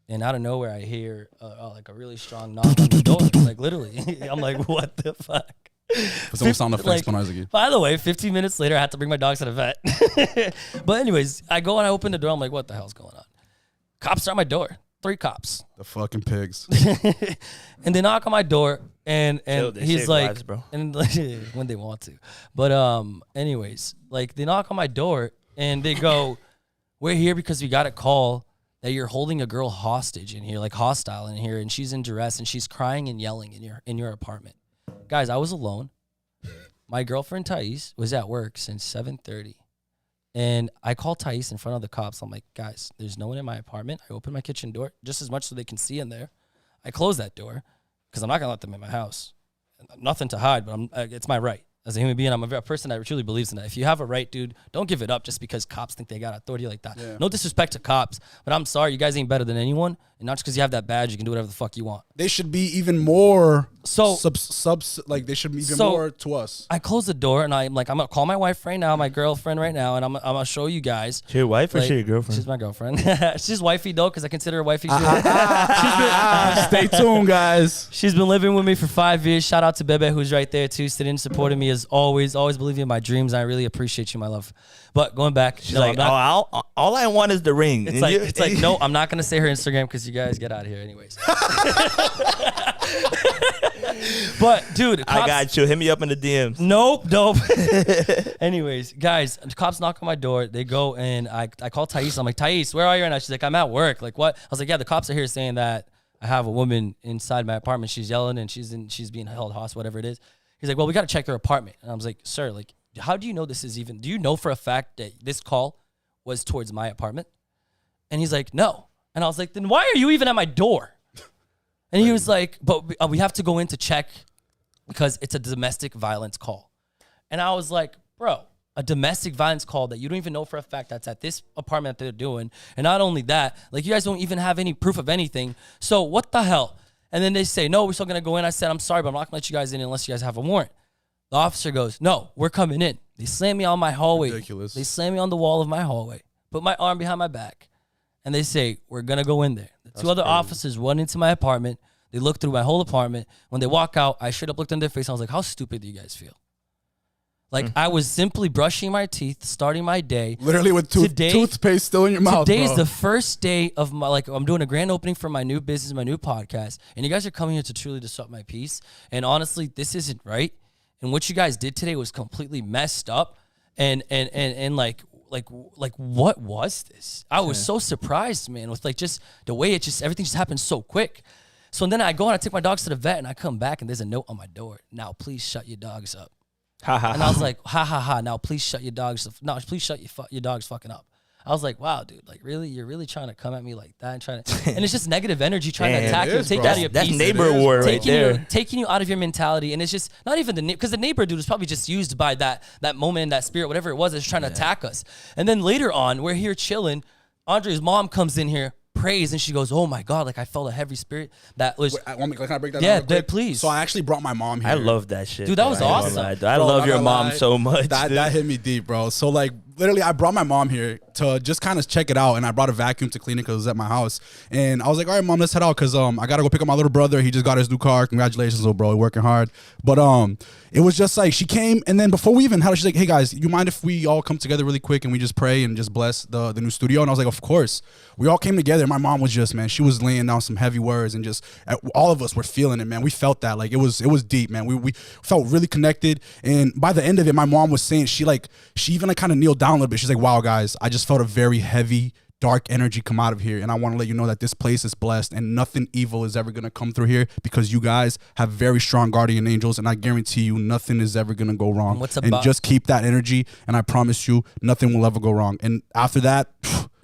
and out of nowhere I hear like a really strong knock on the door. Like literally, I'm like, what the fuck? Put some sound effects on again. By the way, 15 minutes later, I had to bring my dogs to the vet. But anyways, I go and I open the door. I'm like, what the hell's going on? Cops are at my door. 3 cops. The fucking pigs. And they knock on my door, and They he's save like, lives, bro. and when they want to. But anyways, like they knock on my door and they go, we're here because we got a call that you're holding a girl hostage in here, like hostile in here, and she's in duress and she's crying and yelling in your apartment. Guys, I was alone. My girlfriend Thais was at work since 7:30. And I called Thais in front of the cops. I'm like, guys, there's no one in my apartment. I opened my kitchen door just as much so they can see in there. I closed that door because I'm not going to let them in my house. Nothing to hide, but it's my right. As a human being, I'm a person that truly believes in that. If you have a right, dude, don't give it up just because cops think they got authority like that. Yeah. No disrespect to cops, but I'm sorry, you guys ain't better than anyone. And not just because you have that badge, you can do whatever the fuck you want. They should be even more so they should be even more to us. I close the door and I'm like, I'm gonna call my wife right now, my girlfriend right now, and I'm gonna show you guys. She your wife or she your girlfriend? She's my girlfriend. She's wifey though, because I consider her wifey. Stay tuned, guys. She's been living with me for 5 years. Shout out to Bebe, who's right there too, sitting and supporting me as always. Always believing in my dreams. I really appreciate you, my love. But going back, she's like, all I want is the ring. It's like, no, I'm not gonna say her Instagram because you guys get out of here anyways. But dude, cops, I got you. Hit me up in the DMs. Nope. Anyways, guys, the cops knock on my door. They go and I call Thais. I'm like, Thais, where are you right now? She's like, I'm at work. Like what? I was like, yeah, the cops are here saying that I have a woman inside my apartment. She's yelling and she's being held hostage, whatever it is. He's like, well, we got to check your apartment. And I was like, sir, like, how do you know this is even? Do you know for a fact that this call was towards my apartment? And he's like, no. And I was like, then why are you even at my door? And he was like, but we have to go in to check because it's a domestic violence call. And I was like, bro, a domestic violence call that you don't even know for a fact that's at this apartment that they're doing. And not only that, like you guys don't even have any proof of anything. So what the hell? And then they say, no, we're still going to go in. I said, I'm sorry, but I'm not going to let you guys in unless you guys have a warrant. The officer goes, no, we're coming in. They slam me on my hallway. Ridiculous. They slam me on the wall of my hallway, put my arm behind my back, and they say, we're going to go in there. The two other officers run into my apartment. They look through my whole apartment. When they walk out, I straight up looked in their face. I was like, how stupid do you guys feel? Like, I was simply brushing my teeth, starting my day. Literally with toothpaste still in your mouth, Today bro. is the first day of my, like, I'm doing a grand opening for my new business, my new podcast, and you guys are coming here to truly disrupt my peace. And honestly, this isn't right. And what you guys did today was completely messed up. And like, what was this? I was so surprised, man, with like just the way everything just happened so quick. So then I go and I take my dogs to the vet and I come back and there's a note on my door. Now, please shut your dogs up. And I was like, ha ha ha. Now, please shut your dogs. No, please shut your dogs fucking up. I was like, wow, dude, like really, you're really trying to come at me like that and and it's just negative energy trying to attack you, take you out of your That's peace. neighbor war right there. Taking you out of your mentality. And it's just not even because the neighbor dude was probably just used by that moment, that spirit, whatever it was, that's trying to attack us. And then later on, we're here chilling. Andre's mom comes in here, prays, and she goes, oh my God, like I felt a heavy spirit that was. Wait, can I break that Yeah, down real quick? please. So I actually brought my mom here. I love that shit. Dude, that was bro. I ain't awesome. gonna lie, dude. I Bro, love not your gonna mom lie. so much. That hit me deep, bro. So like literally I brought my mom here to just kind of check it out, and I brought a vacuum to clean it because it was at my house. And I was like, all right, mom, let's head out because I gotta go pick up my little brother. He just got his new car. Congratulations, little bro. You're working hard. But it was just like she came, and then before we even had her, she's like, hey guys, you mind if we all come together really quick and we just pray and just bless the new studio? And I was like, of course. We all came together. My mom was just, man, she was laying down some heavy words, and just all of us were feeling it, man. We felt that, like it was deep, man. We felt really connected. And by the end of it, my mom was saying she even like kind of kneeled down a little bit. She's like, wow, guys, I just felt a very heavy, dark energy come out of here, and I want to let you know that this place is blessed and nothing evil is ever going to come through here because you guys have very strong guardian angels, and I guarantee you nothing is ever going to go wrong. And just keep that energy, and I promise you nothing will ever go wrong. And after that,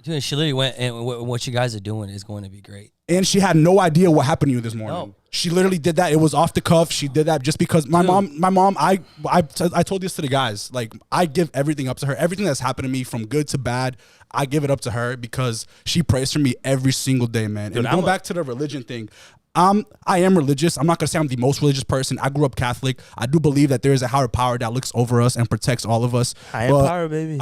dude, she literally went, and what you guys are doing is going to be great. And she had no idea what happened to you this morning. No. She literally did that. It was off the cuff. She did that just because my mom, I told this to the guys. Like, I give everything up to her. Everything that's happened to me from good to bad, I give it up to her because she prays for me every single day, man. Dude, and going back to the religion thing, I am religious. I'm not going to say I'm the most religious person. I grew up Catholic. I do believe that there is a higher power that looks over us and protects all of us. Higher power, baby.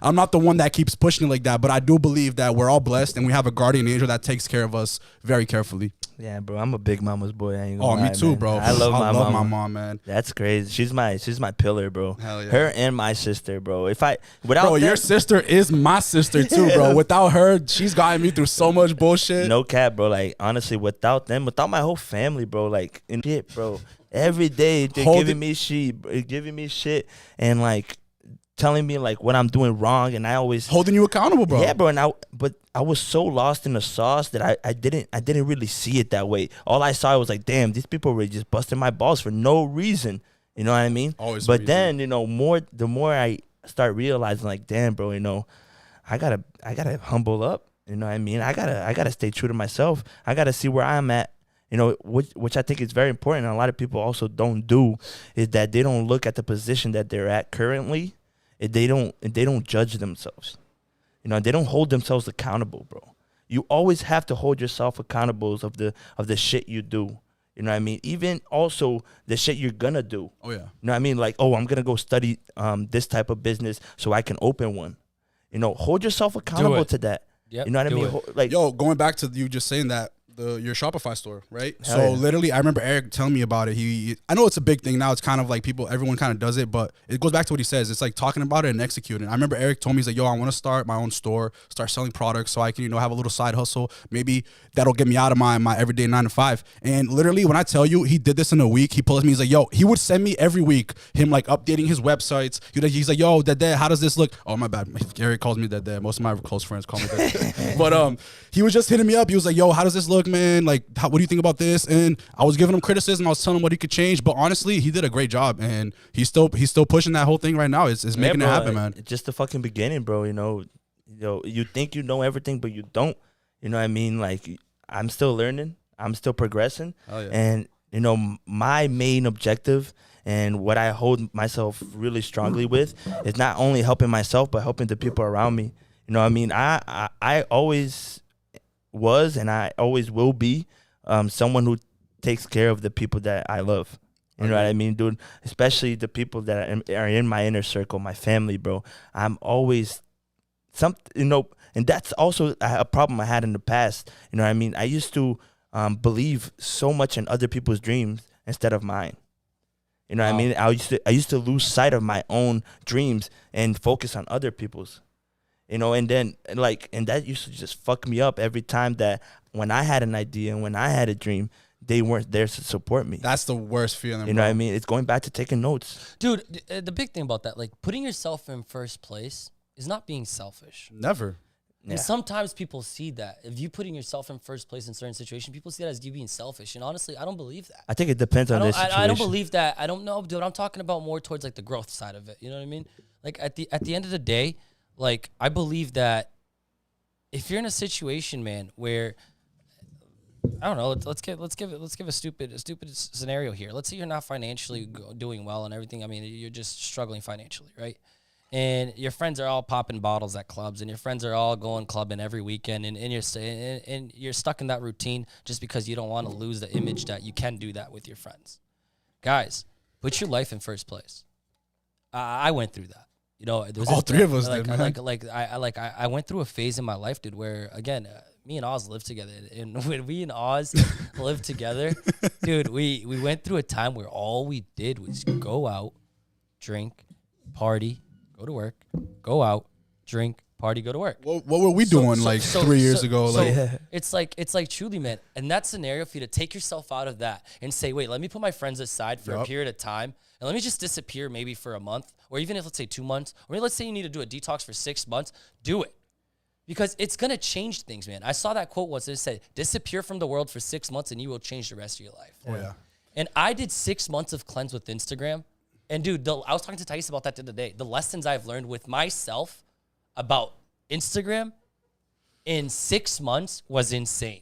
I'm not the one that keeps pushing it like that, but I do believe that we're all blessed and we have a guardian angel that takes care of us very carefully. Yeah, bro, I'm a big mama's boy. I ain't gonna Oh, lie, me too, man. bro. I love my mama. my mom, man. That's crazy. She's my pillar, bro. Hell yeah. Her and my sister, bro. Without Bro, them, your sister is my sister too, bro. Without her, she's gotten me through so much bullshit. no cap, bro. Like, honestly, without them, without my whole family, bro. Like, and shit, bro. Every day they're giving me shit, and like telling me like what I'm doing wrong, and I always Holding you accountable, bro. Yeah, bro. But I was so lost in the sauce that I didn't really see it that way. All I saw was like, damn, these people were just busting my balls for no reason. You know what I mean? Always a But reason. then, the more I start realizing, like, damn, bro, I gotta humble up. You know what I mean? I gotta stay true to myself. I gotta see where I'm at. Which I think is very important. And a lot of people also don't do is that they don't look at the position that they're at currently. They don't judge themselves. They don't hold themselves accountable, bro. You always have to hold yourself accountable of the shit you do. You know what I mean? Even also the shit you're gonna do. Oh yeah. You know what I mean? Like, oh, I'm gonna go study this type of business so I can open one. Hold yourself accountable to that. Yep, You know what I do mean? it. Like, Yo, going back to you just saying that, your Shopify store, right? Hell So yeah. literally, I remember Eric telling me about it. I know it's a big thing now. It's kind of like everyone kind of does it, but it goes back to what he says. It's like talking about it and executing. I remember Eric told me, he's like, yo, I want to start my own store, start selling products so I can, have a little side hustle. Maybe that'll get me out of my everyday 9 to 5. And literally, when I tell you, he did this in a week. He pulls me, he's like, yo, he would send me every week him like updating his websites. He's like, yo, Dad, how does this look? Oh, my bad. Eric calls me Dad. Most of my close friends call me Dad. But he was just hitting me up. He was like, yo, how does this look, man? Like, what do you think about this? And I was giving him criticism. I was telling him what he could change. But honestly, he did a great job, and he's still pushing that whole thing right now. It's making it happen, man. It's just the fucking beginning, bro. You think you know everything, but you don't. You know what I mean? Like, I'm still learning. I'm still progressing. Oh, yeah. And my main objective And what I hold myself really strongly with is not only helping myself, but helping the people around me. You know what I mean? I always was and I always will be someone who takes care of the people that I love. You know what I mean, dude? Especially the people that are in my inner circle, my family, bro. I'm always and that's also a problem I had in the past. You know what I mean? I used to believe so much in other people's dreams instead of mine. You know what I mean? I used to lose sight of my own dreams and focus on other people's. You know, and then and that used to just fuck me up every time that when I had an idea and when I had a dream, they weren't there to support me. That's the worst feeling. You know what I mean? It's going back to taking notes. Dude, the big thing about that, like putting yourself in first place is not being selfish. Never. And sometimes people see that. If you putting yourself in first place in certain situations, people see that as you being selfish. And honestly, I don't believe that. I think it depends on the situation. I don't believe that. I don't know, dude. I'm talking about more towards like the growth side of it. You know what I mean? Like at the end of the day, like I believe that if you're in a situation, man, where I don't know, let's give a stupid scenario here. Let's say you're not financially doing well and everything. I mean, you're just struggling financially, right? And your friends are all popping bottles at clubs, and your friends are all going clubbing every weekend, and you're stuck in that routine just because you don't want to lose the image that you can do that with your friends. Guys, put your life in first place. I went through that. You know, there was all three of us did, man. I went through a phase in my life, dude, where again, me and Oz lived together, and when we and Oz lived together, dude, we went through a time where all we did was go out, drink, party, go to work, go out, drink, party, go to work. What were we doing 3 years ago? It's like truly, man. And that scenario for you to take yourself out of that and say, wait, let me put my friends aside for a period of time and let me just disappear maybe for a month, or even if let's say 2 months, or maybe let's say you need to do a detox for 6 months, do it. Because it's going to change things, man. I saw that quote once. It said, disappear from the world for 6 months and you will change the rest of your life. Oh, yeah. And I did 6 months of cleanse with Instagram. And, dude, I was talking to Thais about that the other day. The lessons I've learned with myself about Instagram in 6 months was insane.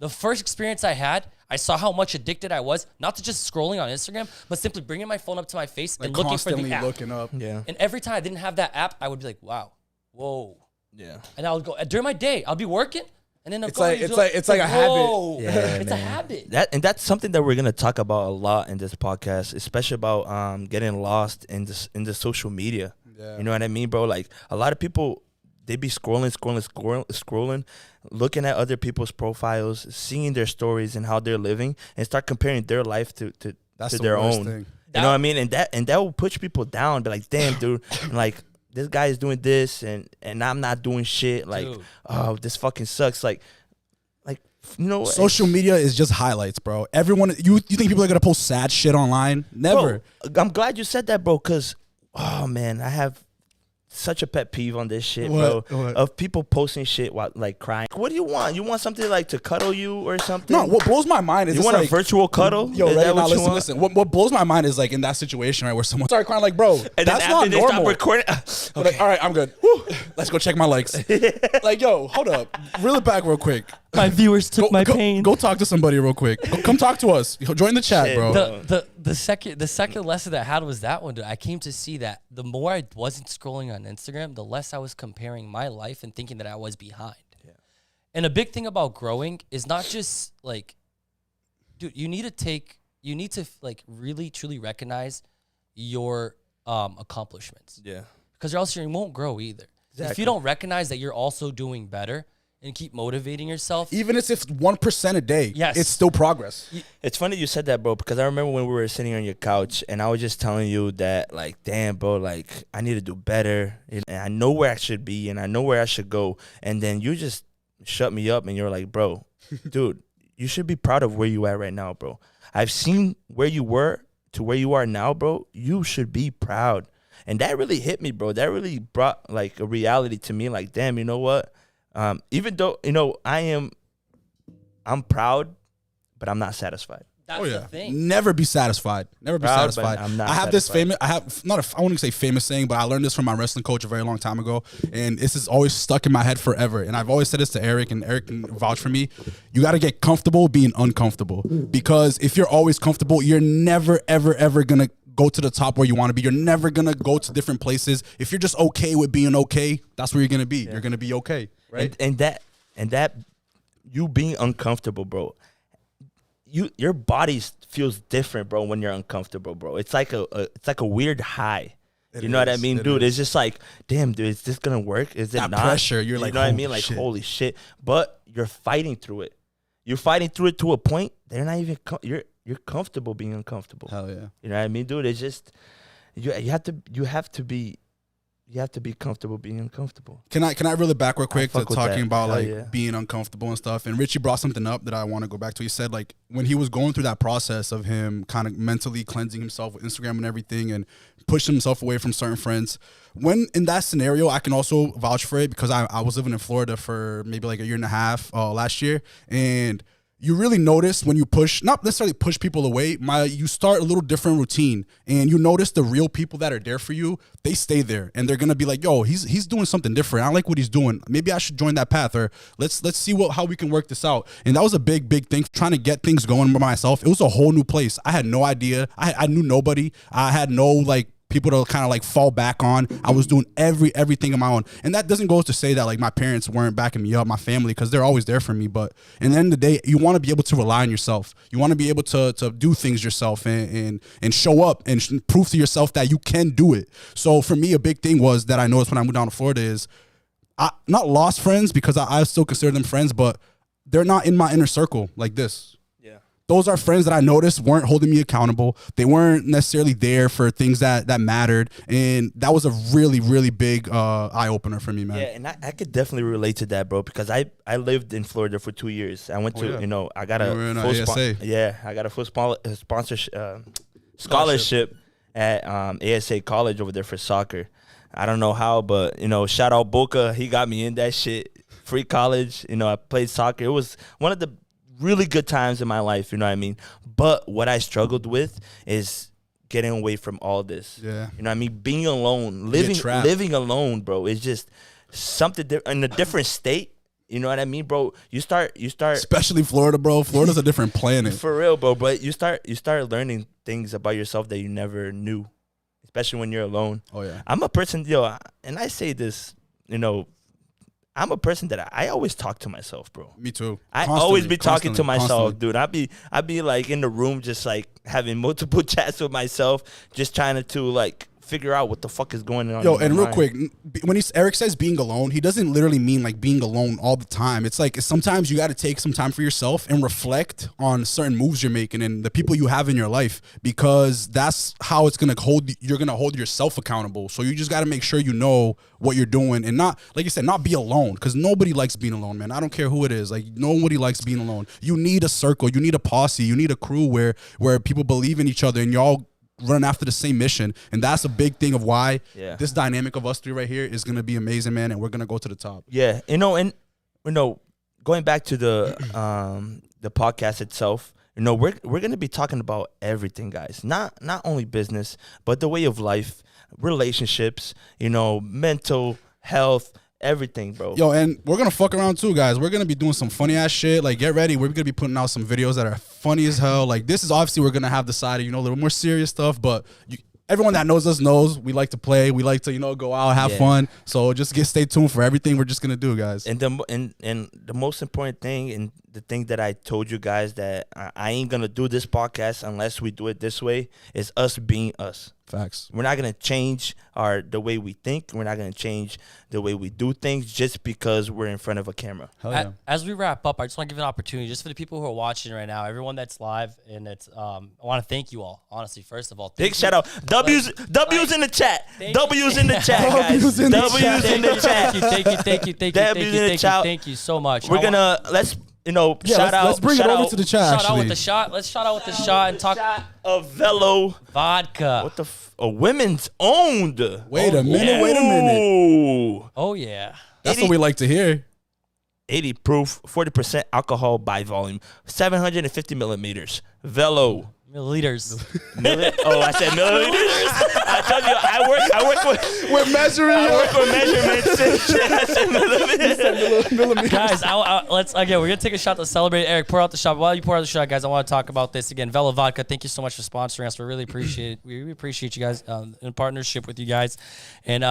The first experience I had, I saw how much addicted I was, not to just scrolling on Instagram, but simply bringing my phone up to my face and looking for the app. Looking up. Yeah. And every time I didn't have that app, I would be like, wow, whoa. Yeah. And I would go, during my day, I'll be working, and then It's like a habit. Yeah, it's a man. habit. That's something that we're gonna talk about a lot in this podcast, especially about getting lost in the social media. Yeah. You know what I mean, bro? Like a lot of people, they be scrolling, looking at other people's profiles, seeing their stories and how they're living, and start comparing their life to That's the their worst own. thing. You know what I mean? And that will push people down. Be like, damn, dude, and like this guy is doing this, and I'm not doing shit. Like, Dude. oh, this fucking sucks. Like, you know, Social media is just highlights, bro. Everyone, you think people are gonna post sad shit online? Never. Bro, I'm glad you said that, bro, because, oh, man, I have such a pet peeve on this shit, What? bro. What? Of people posting shit while, like, crying. What do you want? You want something, like, to cuddle you or something? No, what blows my mind is You just want like, a virtual cuddle? Yo, Is right that now, what you listen, want? listen. What blows my mind is like in that situation, right, where someone started crying, like, bro, And that's then not after they stop normal. recording, Like, all right, I'm good. Whew. Let's go check my likes. Like, yo, hold up, reel it back real quick. My viewers took Go talk to somebody real quick. Come talk to us. Join the chat, Shit, bro. The second lesson that I had was that one, dude. I came to see that the more I wasn't scrolling on Instagram, the less I was comparing my life and thinking that I was behind. Yeah. And a big thing about growing is not just like, dude, you need to like really truly recognize your accomplishments. Yeah. Because or else you won't grow either. If Exactly. you don't recognize that you're also doing better and keep motivating yourself. Even if it's 1% a day, Yes. it's still progress. It's funny you said that, bro, because I remember when we were sitting on your couch and I was just telling you that, like, damn, bro, like, I need to do better. And I know where I should be and I know where I should go. And then you just shut me up and you're like, bro, dude, you should be proud of where you are right now, bro. I've seen where you were to where you are now, bro. You should be proud. And that really hit me, bro. That really brought, like, a reality to me. Like, damn, you know what? Even though, you know, I'm proud, but I'm not satisfied. That's the thing. Never be satisfied. Never be Proud, but satisfied. I'm not I have this satisfied. famous. I have not. I wouldn't say famous saying, but I learned this from my wrestling coach a very long time ago, and this is always stuck in my head forever. And I've always said this to Eric, and Eric can vouch for me. You got to get comfortable being uncomfortable, because if you're always comfortable, you're never, ever, ever gonna go to the top where you want to be. You're never gonna go to different places. If you're just okay with being okay, that's where you're gonna be. You're gonna be okay, right? And that you being uncomfortable, bro. Your body feels different, bro, when you're uncomfortable, bro. It's like a weird high. You know what I mean, dude? It's just like, damn, dude, is this gonna work? Is it That not? pressure, you're like, you know what I holy mean? Like, shit. holy shit. But you're fighting through it. You're fighting through it to a point. They're not even. You're comfortable being uncomfortable. Hell yeah. You know what I mean, dude? It's just you have to be comfortable being uncomfortable. Can I reel it back real quick to fuck with talking that. about Hell like yeah. being uncomfortable and stuff? And Richie brought something up that I want to go back to. He said like when he was going through that process of him kind of mentally cleansing himself with Instagram and everything and pushing himself away from certain friends. When in that scenario, I can also vouch for it because I was living in Florida for maybe like a year and a half last year, and you really notice when you not necessarily push people away, you start a little different routine, and you notice the real people that are there for you, they stay there, and they're gonna be like, yo, he's doing something different. I like what he's doing. Maybe I should join that path, or let's see how we can work this out. And that was a big thing, trying to get things going by myself. It was a whole new place. I had no idea. I knew nobody. I had no like people to kind of like fall back on. I was doing everything on my own. And that doesn't go to say that like my parents weren't backing me up, my family, because they're always there for me. But in the end of the day, you want to be able to rely on yourself. You want to be able to do things yourself and show up and prove to yourself that you can do it. So for me, a big thing was that I noticed when I moved down to Florida is I not lost friends, because I still consider them friends, but they're not in my inner circle like this. Those are friends that I noticed weren't holding me accountable. They weren't necessarily there for things that mattered. And that was a really big eye-opener for me, man. Yeah, and I could definitely relate to that, bro, because I lived in Florida for 2 years. I went to, yeah. you know, I got You were in a full ASA. I got a full sponsorship scholarship at ASA College over there for soccer. I don't know how, but, you know, shout out Boca. He got me in that shit. Free college. You know, I played soccer. It was one of the really good times in my life, you know what I mean? But what I struggled with is getting away from all this. Yeah. You know what I mean? Being alone, trapped. living alone, bro. It's just something in a different state. You know what I mean, bro? You start Especially Florida, bro. Florida's a different planet. for real, bro. But you start learning things about yourself that you never knew, especially when you're alone. Oh, yeah. I'm a person, and I say this, you know, I'm a person that I always talk to myself, bro. Me too. I Constantly, always be talking to myself, constantly. dude. I'd be like in the room, just like having multiple chats with myself, just trying to like figure out what the fuck is going on. Yo, in my and real mind. quick, when Eric says being alone, he doesn't literally mean like being alone all the time. It's like sometimes you got to take some time for yourself and reflect on certain moves you're making and the people you have in your life, because that's how you're gonna hold yourself accountable. So you just got to make sure you know what you're doing and not, like you said, not be alone, because nobody likes being alone, man. I don't care who it is. Like nobody likes being alone. You need a circle. You need a posse. You need a crew where people believe in each other and y'all running after the same mission. And that's a big thing of why this dynamic of us three right here is gonna be amazing, man, and we're gonna go to the top. Yeah, and going back to the podcast itself, we're gonna be talking about everything, guys. Not only business, but the way of life, relationships, mental health, everything, bro. Yo, and we're gonna fuck around too, guys. We're gonna be doing some funny ass shit. Like, get ready. We're gonna be putting out some videos that are funny as hell. Like, this is obviously we're gonna have the side of, a little more serious stuff, but everyone that knows us knows we like to play. We like to, go out, have fun. So just stay tuned for everything we're just gonna do, guys. And the most important thing, and the thing that I told you guys, that I ain't gonna do this podcast unless we do it this way, is us being us. Facts. We're not gonna change the way we think. We're not gonna change the way we do things just because we're in front of a camera. Hell yeah. As we wrap up, I just want to give an opportunity just for the people who are watching right now, everyone that's live, and it's I want to thank you all, honestly. First of all, Big shout out. W's in the chat. W's in the chat, guys. W's in the W's in the chat. Thank you so much. We're gonna shout out. Let's bring it over to the chat. Shout out with the shot. Let's shout out with the shot and talk of Velo vodka. What the a women's owned. Wait a minute. Ooh. Oh yeah. That's what we like to hear. 80 proof, 40% alcohol by volume, 750 millimeters. Velo. Milliliters. Oh, I said milliliters. I told you I work with We're measuring. I work with measurements and shit. I said millimeters. Guys, let's we're gonna take a shot to celebrate. Eric, pour out the shot. While you pour out the shot, guys, I want to talk about this again. Velo Vodka, thank you so much for sponsoring us. We really appreciate it. We really appreciate you guys in partnership with you guys. And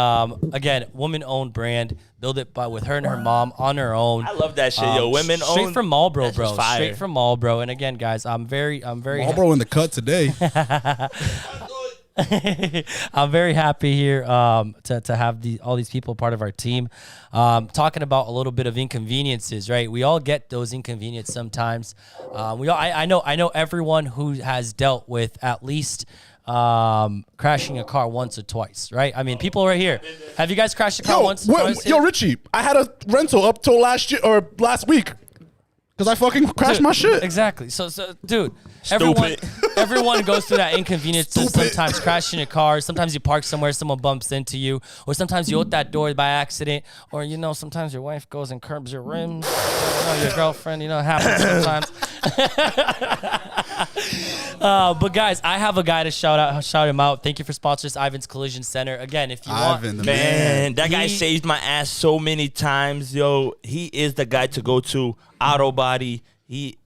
again, woman-owned brand. Build it with her and her mom on her own. I love that shit, yo. Women straight owned. from Marlboro, That's bro. just fire. Straight from Marlboro. And again, guys, I'm very Marlboro in the cut today. I'm very happy here to have all these people part of our team. Talking about a little bit of inconveniences, right? We all get those inconveniences sometimes. I know everyone who has dealt with at least crashing a car once or twice, right? I mean, people right here. Have you guys crashed a car once or twice? Yo, Richie, I had a rental up till last week because I fucking crashed Dude, my shit. Exactly. So dude, everyone goes through that inconvenience of sometimes crashing a car. Sometimes you park somewhere, someone bumps into you, or sometimes you open that door by accident, or sometimes your wife goes and curbs your rims. Your girlfriend, it happens sometimes. But guys, I have a guy to shout him out. Thank you for sponsoring us, Ivan's Collision Center. Again, if you Ivan, the want, Man, that guy saved my ass so many times, yo. He is the guy to go to. Auto body,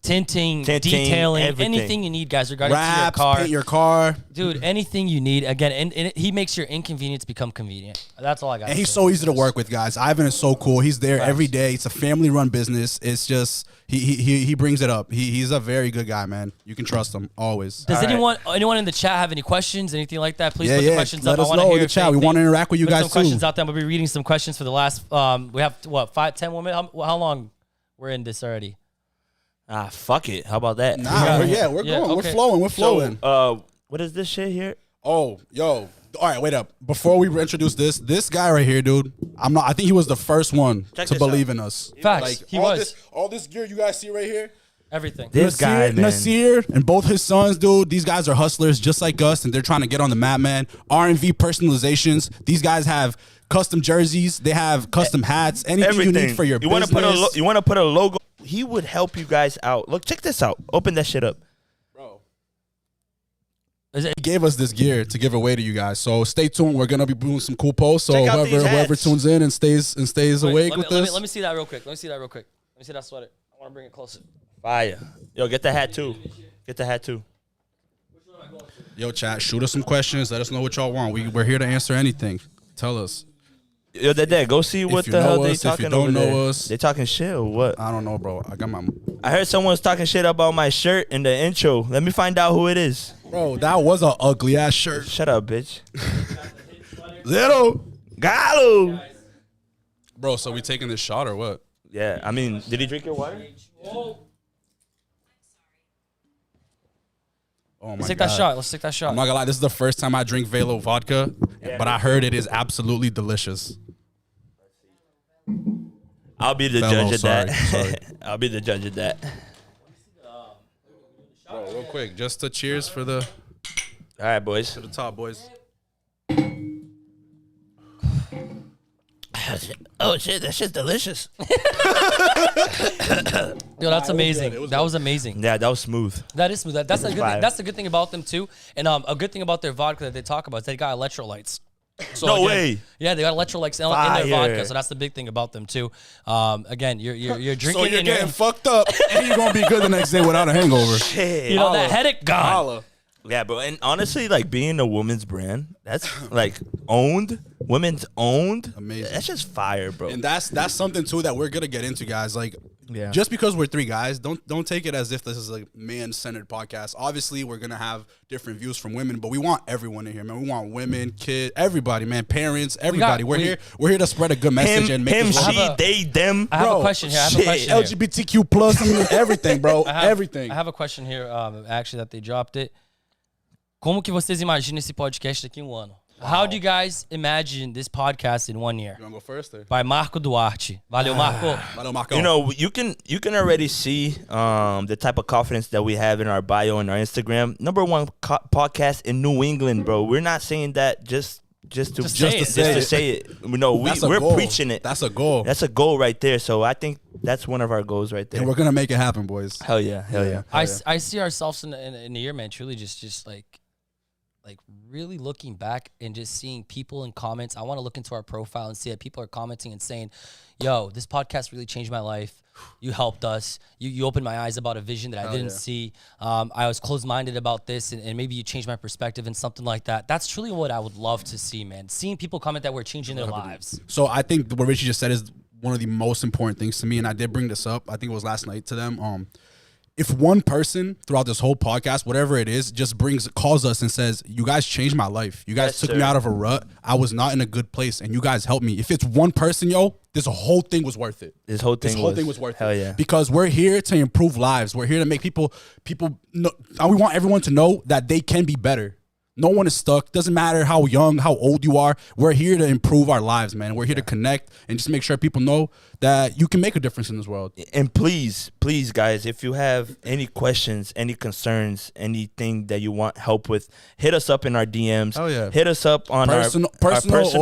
tinting, detailing, anything you need, guys, regarding to your Wraps, car. paint your car. Dude, anything you need. Again, and he makes your inconvenience become convenient. That's all I got. And he's so easy to work with, guys. Ivan is so cool. He's there every day. It's a family-run business. It's just he brings it up. He's a very good guy, man. You can trust him always. Does anyone in the chat have any questions, anything like that? Please Yeah, put yeah. the questions Let up. us I want to know hear in the if chat. We anything- wanna interact with you put guys some too. questions out there. We'll be reading some questions for the last. We have 10 more minutes. How long we're in this already? Fuck it. How about that? Nah, we're going. okay. We're flowing. We're flowing. So, what is this shit here? Oh, yo. All right, wait up. Before we introduce this guy right here, dude. I think he was the first one Check to this believe out. in us. Facts. He was. All this gear you guys see right here. Everything. This guy, man. Nasir and both his sons, dude. These guys are hustlers just like us, and they're trying to get on the map, man. R&V personalizations. These guys have custom jerseys. They have custom hats. Anything Everything you need for your you want business. to put a logo. He would help you guys out. Look, check this out. Open that shit up. Bro. Is it- He gave us this gear to give away to you guys. So stay tuned. We're gonna be doing some cool posts. So Check out these whoever hats. tunes in and stays Wait, awake with this. let me see that real quick. Let me see that sweater. I want to bring it closer. Fire. Yo, get the hat too. Get the hat too. Yo, chat, shoot us some questions. Let us know what y'all want. We're here to answer anything. Tell us. Yo, they're there. Go see what you the hell know they us, if you talking don't over know there. us. They talking shit or what? I don't know, bro. I got my I heard someone was talking shit about my shirt in the intro. Let me find out who it is. bro. That was an ugly ass shirt. Shut up, bitch. Little. Galo. Bro, so we taking this shot or what? Yeah, I mean, did he drink your water? Oh my Let's take God. that shot. Let's take that shot. I'm not gonna lie, this is the first time I drink Velo vodka, but I heard it is absolutely delicious. I'll be the Fellow, judge of that. sorry. I'll be the judge of that. Bro, real quick, just to cheers for the All right, boys. top, boys. Oh shit, that shit's delicious. Yo, that's amazing. That was amazing. Yeah, that was smooth. That is smooth. That's a good Fire. thing. That's the good thing about them too. And a good thing about their vodka that they talk about is they got electrolytes. So No way. Yeah, they got electrolytes in Fire. their vodka, so that's the big thing about them too. Again, you're drinking. So you're and you're- getting fucked up, and you're gonna be good the next day without a hangover. Shit. you know that headache gone. Holla. Yeah, bro. And honestly, like being a woman's brand, that's like owned, women's owned. Amazing. That's just fire, bro. And that's something too that we're gonna get into, guys. Like, Yeah. just because we're three guys, don't take it as if this is a man-centered podcast. Obviously, we're gonna have different views from women, but we want everyone in here, man. We want women, kids, everybody, man, parents, everybody. We're here to spread a good message and make him, this world. she, they, them. I have Bro, a question here. shit. LGBTQ plus, I mean, everything, bro, everything. I have a question here. Actually, that they dropped it. Como que vocês imaginam esse podcast daqui ano? How do you guys imagine this podcast in 1 year? You wanna go first? Or? By Marco Duarte. Valeu, Marco. Valeu, Marcão. You know, you can already see the type of confidence that we have in our bio and our Instagram. Number one podcast in New England, bro. We're not saying that just to say it. say it. No, That's a we're goal. preaching it. That's a goal. That's a goal right there. So I think that's one of our goals right there. And we're gonna make it happen, boys. Hell yeah, hell yeah. I see ourselves in a year, man. Truly, just like really looking back and just seeing people in comments. I want to look into our profile and see that people are commenting and saying, "Yo, this podcast really changed my life. You helped us. You opened my eyes about a vision that I didn't see. I was closed-minded about this, and maybe you changed my perspective and something like that." That's truly what I would love to see, man. Seeing people comment that we're changing their lives. So I think what Richie just said is one of the most important things to me, and I did bring this up. I think it was last night to them. If one person throughout this whole podcast, whatever it is, just calls us and says, "You guys changed my life. You guys Yes, took sir. me out of a rut. I was not in a good place, and you guys helped me." If it's one person, yo, this whole thing was worth it. This whole thing was worth hell it. yeah. Because we're here to improve lives. We're here to make people know, and we want everyone to know that they can be better. No one is stuck. Doesn't matter how young, how old you are. We're here to improve our lives, man. We're here to connect and just make sure people know that you can make a difference in this world. And please, guys, if you have any questions, any concerns, anything that you want help with, hit us up in our DMs. Oh, yeah. Hit us up on Personal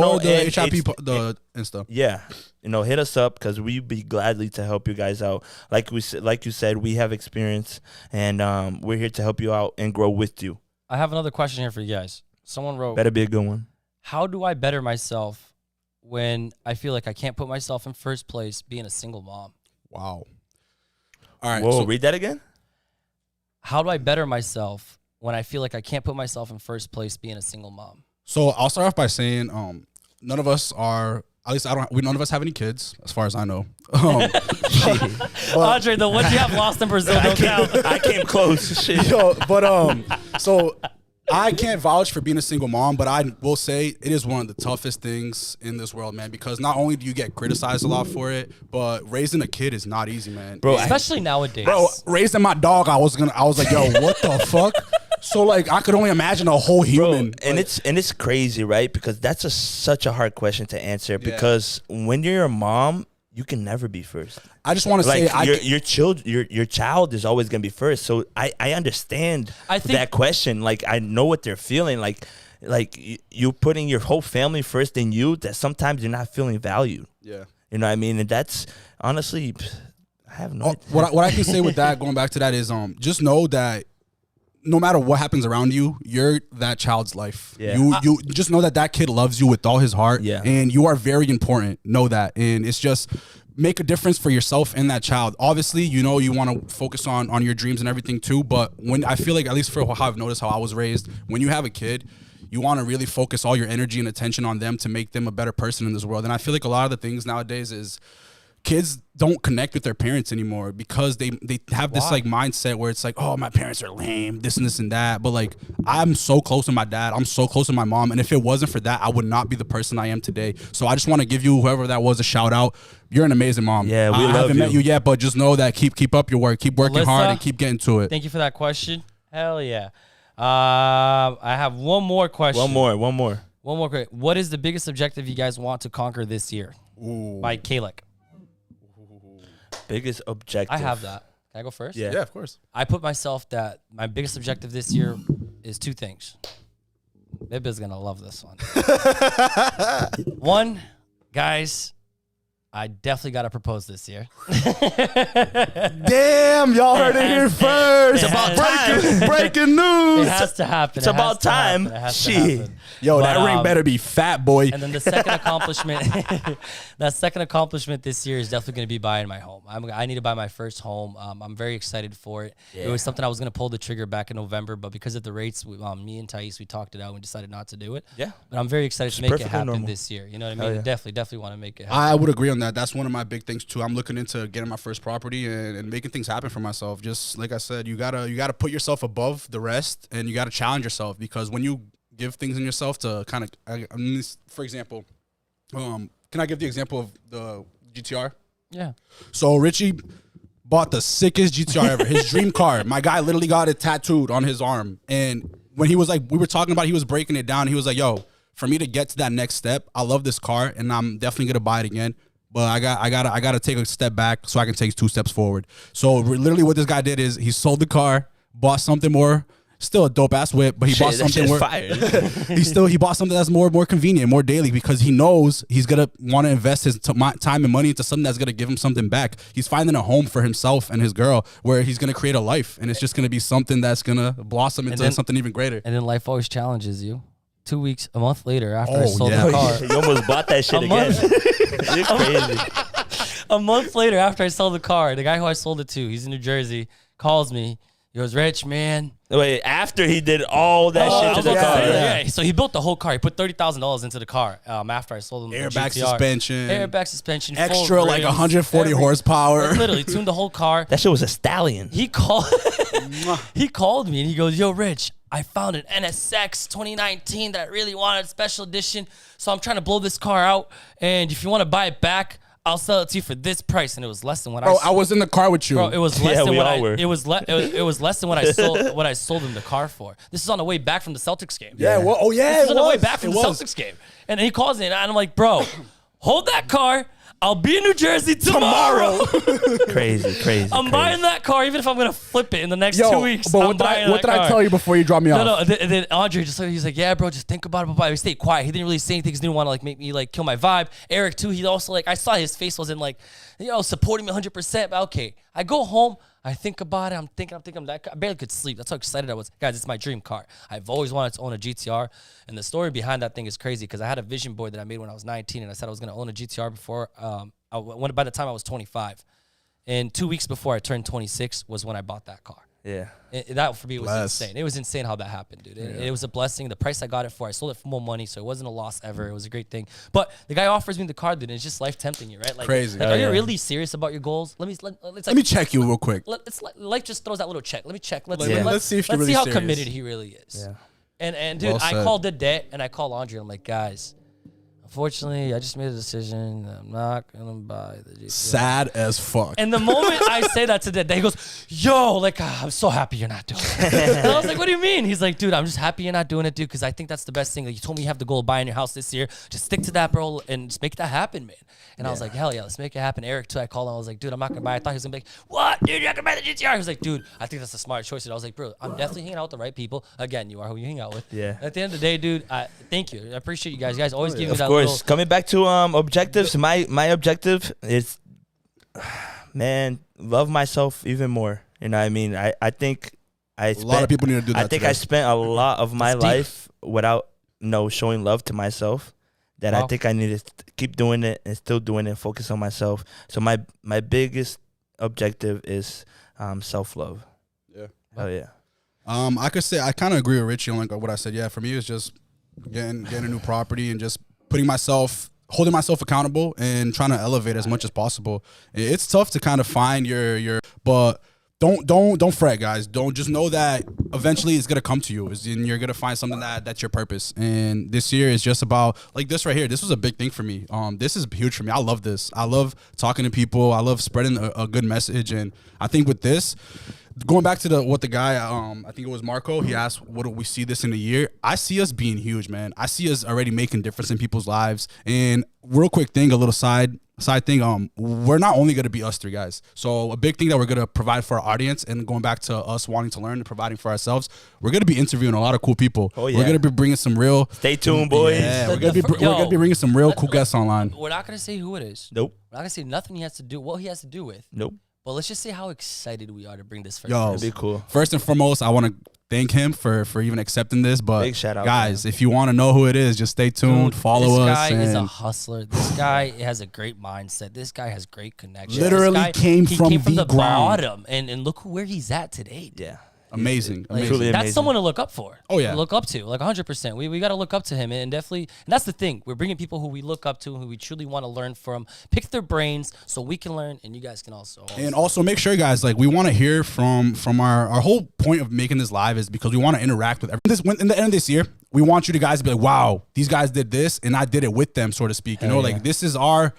or the and HIP, it's- the Insta. Yeah, hit us up because we'd be gladly to help you guys out. Like you said, we have experience, and we're here to help you out and grow with you. I have another question here for you guys. Someone wrote, Better be a good one. "How do I better myself when I feel like I can't put myself in first place being a single mom?" Wow. All right. Whoa, so read that again. How do I better myself when I feel like I can't put myself in first place being a single mom? So I'll start off by saying, none of us are. At least none of us have any kids, as far as I know. Andre, the ones you have lost in Brazil don't count. I came close. Shit. Yo, so I can't vouch for being a single mom, but I will say it is one of the toughest things in this world, man. Because not only do you get criticized a lot for it, but raising a kid is not easy, man. Bro, Especially nowadays. Bro, raising my dog, I was like, yo, what the fuck? So like, I could only imagine a whole human. Bro, and it's crazy, right? Because that's such a hard question to answer. Because when you're a mom, you can never be first. I just want to say, your child is always gonna be first. So I understand that question. Like I know what they're feeling. Like you putting your whole family first in you. That sometimes you're not feeling valued. Yeah. You know what I mean? And that's honestly, I have no. What I can say with that, going back to that, is just know that no matter what happens around you, you're that child's life. Yeah. You just know that kid loves you with all his heart. Yeah. And you are very important. Know that. And it's just make a difference for yourself and that child. Obviously, you want to focus on your dreams and everything too. But when I feel like, at least for how I've noticed how I was raised, when you have a kid, you want to really focus all your energy and attention on them to make them a better person in this world. And I feel like a lot of the things nowadays is kids don't connect with their parents anymore because they have this like mindset where it's like, oh, my parents are lame, this and that. But like, I'm so close to my dad, I'm so close to my mom, and if it wasn't for that, I would not be the person I am today. So I just want to give you, whoever that was, a shout out. You're an amazing mom. Yeah, we I love haven't you. met you yet, but just know that keep up your work, keep working Alyssa, hard, and keep getting to it. Thank you for that question. Hell yeah. I have one more question. One more. One more question. What is the biggest objective you guys want to conquer this year? By Kalek. Biggest objective. I have that. Can I go first? Yeah. Yeah, of course. I put myself that my biggest objective this year is two things. Bibba's gonna love this one. One, guys, I definitely gotta propose this year. Damn, y'all heard it here first. It's about Breaking news. It has to happen. It's It has about to happen. time. It has to Shit. happen. Yo, But, that ring better be fat, boy. And then the second accomplishment, this year is definitely going to be buying my home. I need to buy my first home. I'm very excited for it. It was something I was going to pull the trigger back in November, but because of the rates, me and Thais, we talked it out and we decided not to do it. Yeah. But I'm very excited to make it perfectly happen normal. this year. You know what I mean? yeah. Definitely want to make it happen. I would agree on that. That's one of my big things too. I'm looking into getting my first property and making things happen for myself. Just like I said, you gotta put yourself above the rest, and you gotta challenge yourself, because when you give things in yourself to kind of, for example, can I give the example of the GTR? Yeah. So Richie bought the sickest GTR ever. His dream car. My guy literally got it tattooed on his arm. And when he was like, we were talking about it, he was breaking it down. He was like, yo, for me to get to that next step, I love this car and I'm definitely gonna buy it again. But I gotta take a step back so I can take 2 steps forward. So literally what this guy did is he sold the car, bought something more still a dope ass whip, but he bought Shit, that something shit's where fire. he bought something that's more convenient, more daily, because he knows he's gonna want to invest his time and money into something that's gonna give him something back. He's finding a home for himself and his girl where he's gonna create a life, and it's just gonna be something that's gonna blossom into something even greater. And then life always challenges you. 2 weeks, a month later, after I Oh, sold yeah. the car, You almost bought that shit A again. month. You're crazy. a month later, after I sold the car, the guy who I sold it to, he's in New Jersey, calls me. He goes, Rich, man. Wait, after he did all that shit to the car. Yeah. So he built the whole car. He put $30,000 into the car after I sold him the Airbag GTR. suspension. Airbag suspension. Extra full like rims, 140 everything. horsepower. Literally tuned the whole car. That shit was a stallion. He called he called me and he goes, yo, Rich, I found an NSX 2019 that I really wanted, special edition. So I'm trying to blow this car out. And if you want to buy it back, I'll sell it to you for this price. And it was less than what Bro, I was in the car with you. Bro, it was less Yeah, than we what all I were. it was less than what I sold him the car for. This is on the way back from the Celtics game. yeah, well, oh yeah, This is it on the way was. back from It the was. Celtics game. And he calls me and I'm like, bro, hold that car. I'll be in New Jersey tomorrow. Crazy. I'm buying that car even if I'm gonna flip it in the next Yo, 2 weeks. but I'm what did buying what that did I car. tell you before you dropped me off? No. And then Andre he's like, yeah, bro, just think about it. But he stayed quiet. He didn't really say anything because he didn't want to like make me like kill my vibe. Eric too. He also like I saw his face wasn't like, supporting me 100%. But okay, I go home. I think about it. I'm thinking. I barely could sleep. That's how excited I was. Guys, it's my dream car. I've always wanted to own a GTR. And the story behind that thing is crazy because I had a vision board that I made when I was 19. And I said I was going to own a GTR before, by the time I was 25. And 2 weeks before I turned 26 was when I bought that car. Yeah. That for me was Bless. insane. It was insane how that happened, dude. It was a blessing. The price I got it for, I sold it for more money, so it wasn't a loss ever. It was a great thing. But the guy offers me the car, dude, and it's just life tempting you, right? Like, Crazy. Like, Oh, are you yeah. really serious about your goals? Let Let me check you real quick. Life just throws that little check. Let me check. Let's see if you're really how serious. committed he really is. Yeah. And dude, Well I said. called the debt and I called Andre. I'm like, guys, unfortunately, I just made a decision that I'm not gonna buy the GTR. Sad as fuck. And the moment I say that to the day, he goes, yo, like, I'm so happy you're not doing it. And I was like, what do you mean? He's like, dude, I'm just happy you're not doing it, dude, because I think that's the best thing. Like, you told me you have the goal of buying your house this year. Just stick to that, bro, and just make that happen, man. And I was like, hell yeah, let's make it happen. Eric, too, I called him. I was like, dude, I'm not going to buy it. I thought he was going to be like, what? Dude, you're not going to buy the GTR. He was like, dude, I think that's a smart choice. And I was like, bro, I'm definitely hanging out with the right people. Again, you are who you hang out with. Yeah. At the end of the day, dude, thank you. I appreciate you guys. You guys always give me Of that course. little... Coming back to objectives, my objective is, man, love myself even more. You know what I mean? I think I spent, a lot of people need to do that. I think today. I spent a lot of my It's deep. life without showing love to myself. That I Wow. think I need to keep doing it and still doing it, focus on myself. So my biggest objective is self-love. Yeah. Oh yeah. I could say I kind of agree with Richie on like what I said. Yeah, for me it's just getting a new property and just holding myself accountable and trying to elevate as much as possible. It's tough to kind of find your but don't fret, guys. Don't just know that eventually it's gonna come to you, and you're gonna find something that's your purpose. And this year is just about like this right here. This was a big thing for me. This is huge for me. I love this. I love talking to people. I love spreading a good message. And I think with this, going back to what the guy, I think it was Marco, he asked, what do we see this in a year? I see us being huge, man. I see us already making difference in people's lives. And real quick thing, a little side thing, we're not only going to be us three guys. So a big thing that we're going to provide for our audience, and going back to us wanting to learn and providing for ourselves, we're going to be interviewing a lot of cool people. Oh, yeah. We're going to be bringing some real... Stay tuned, boys. Yeah, we're The- going the- to yo, be bringing some real cool guests online. We're not going to say who it is. Nope. We're not going to say nothing he has to do, what he has to do with. Nope. But let's just say how excited we are to bring this first. Yo, That'd be cool. First and foremost, I want to thank him for even accepting this. But Big shout out, guys, if you want to know who it is, just stay tuned, Dude, follow this us. guy is a and hustler. This guy has a great mindset. This guy has great connections. Literally This guy, came he from came from the the ground. bottom, and look where he's at today. Dude. Yeah. amazing, Like, amazing. Truly that's amazing. someone to look up for. Oh, yeah. look up to like 100%. We got to look up to him, and definitely. And that's the thing. We're bringing people who we look up to, who we truly want to learn from. Pick their brains so we can learn, and you guys can also. And also make sure, guys, like we want to hear from our whole point of making this live is because we want to interact with everyone. In the end of this year, we want you to guys to be like, wow, these guys did this and I did it with them, so to speak. You know, like this is our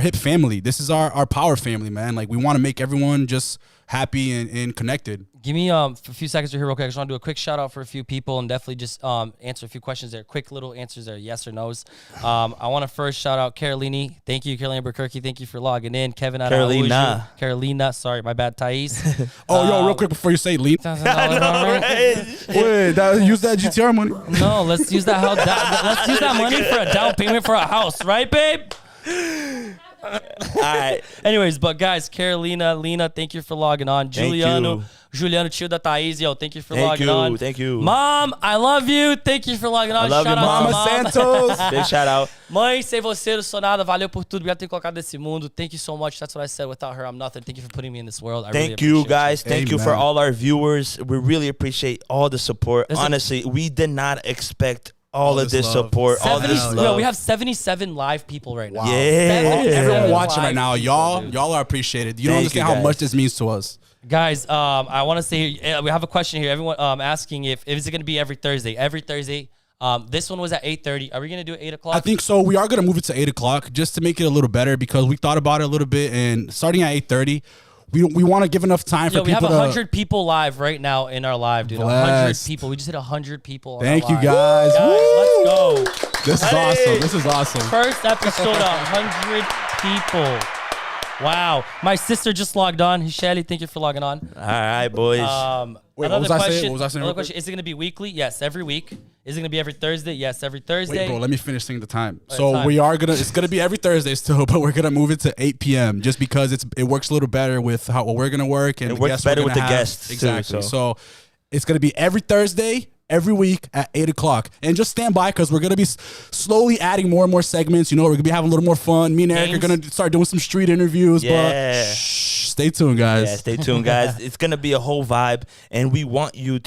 hip family. This is our power family, man. Like we want to make everyone just happy and connected. Give me a few seconds here real quick. I just want to do a quick shout out for a few people and definitely just answer a few questions there. Quick little answers there, yes or no's. I want to first shout out Carolini. Thank you, Carolina Burkirky. Thank you for logging in. Kevin Carolina. Sorry, my bad, Thais. Yo, real quick before you say lean. $1,000 Wait, use that GTR money. No, let's use that. Let's use that money for a down payment for a house, right, babe? All right. Anyways, but guys, Carolina, Lena, thank you for logging on. Juliano, tio da Thaís, yo, thank you for logging on. Thank you. Mom, I love you. Thank you for logging on. I love shout you, out Mama to Mom. Santos. Big shout out. Mãe, sem você eu sou nada. Valeu por tudo. Obrigado por ter colocado nesse mundo. Thank you so much. That's what I said. Without her, I'm nothing. Thank you for putting me in this world. I really Thank you, appreciate guys. Thank you for Amen. all our viewers. We really appreciate all the support. Honestly, we did not expect all of this love. support, all this 70 love. we have 77 live people right now. Yeah. Everyone Yeah. watching right now, Live y'all people, dude. are appreciated. You don't Thank understand you, how guys. much this means to us. Guys, I want to say we have a question here. Everyone asking if is it going to be every Thursday? Every Thursday. This one was at 8:30. Are we going to do it 8 o'clock? I think so. We are gonna move it to 8 o'clock just to make it a little better because we thought about it a little bit, and starting at 8:30, we want to give enough time for Yo, we have people 100 people live right now in our live, dude. 100 Blessed. people. We just hit 100 people. on Thank our you, live. guys. Let's go. This is awesome. This is awesome. First episode, 100 people. Wow. My sister just logged on. Shelly, thank you for logging on. All right, boys. Wait, Another what was I saying? question. What was I saying? Another real quick? question. Is it going to be weekly? Yes, every week. Is it going to be every Thursday? Yes, every Thursday. Wait, bro, let me finish saying the time. Right, So time. we are it's gonna be every Thursday still, but we're gonna move it to 8 p.m. just because it works a little better with how we're gonna work and It the works guests we're better with gonna the have. guests, too, Exactly. so. So it's gonna be every Thursday, every week at 8 o'clock, and just stand by because we're gonna be slowly adding more and more segments. You know, we're gonna be having a little more fun. Me and Eric are Games. gonna start doing some street interviews. Yeah. But shh, stay tuned, guys. Yeah, stay tuned, guys. It's gonna be a whole vibe, and we want you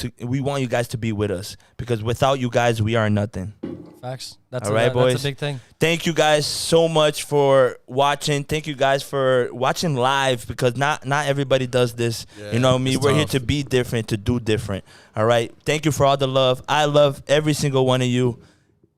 guys to be with us because without you guys, we are nothing. Facts. That's All right, boys. That's a big thing. Thank you guys so much for watching. Thank you guys for watching live because not everybody does this. You know what I mean? it's We're here tough. to be different, to do different. All right. Thank you for all the love. I love every single one of you.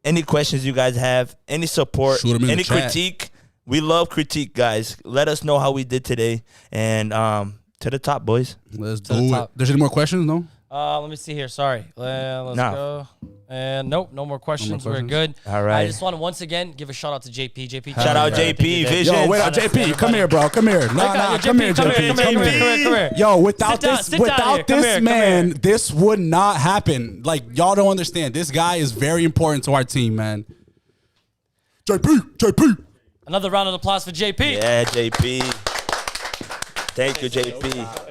Any questions you guys have, any support, Shoot 'em in the any chat. critique. We love critique, guys. Let us know how we did today. And to the top, boys. Let's the do it. top. There's any more questions? No. Let me see here. Sorry. Let's No. go. And nope, no more questions. We're questions? good. All right. I just want to once again give a shout out to JP. JP, Shout out thank JP, you, Vision. Yo, wait up, Shout out to JP. Come here, bro. Come here. Nah, Yo, come here, JP. Come here. Yo, without Sit down, this, sit down here. Come here, come man, here. this would not happen. Like y'all don't understand. This guy is very important to our team, man. JP. Another round of applause for JP. Yeah, JP. Thank you, JP.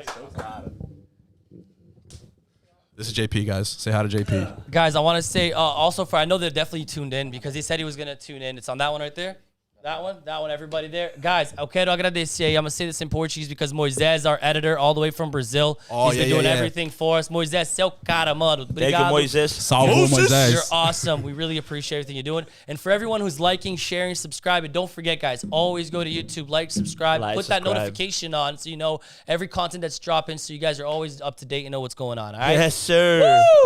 This is JP, guys. Say hi to JP. Guys, I want to say also I know they're definitely tuned in because he said he was going to tune in. It's on that one right there. That one, everybody there. Guys, eu quero agradecer. I'm going to say this in Portuguese because Moisés, our editor, all the way from Brazil, Oh, he's been yeah, doing yeah. everything for us. Moisés, seu cara, mano. Thank you, Obrigado. Moises. Salve, You're Moisés. awesome. We really appreciate everything you're doing. And for everyone who's liking, sharing, subscribing, don't forget, guys, always go to YouTube, like, subscribe, Like, put that subscribe. notification on so you know every content that's dropping so you guys are always up to date and know what's going on, all right? Yes, sir.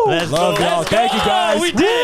Let's Love go. y'all. Let's Thank you, go! guys. We did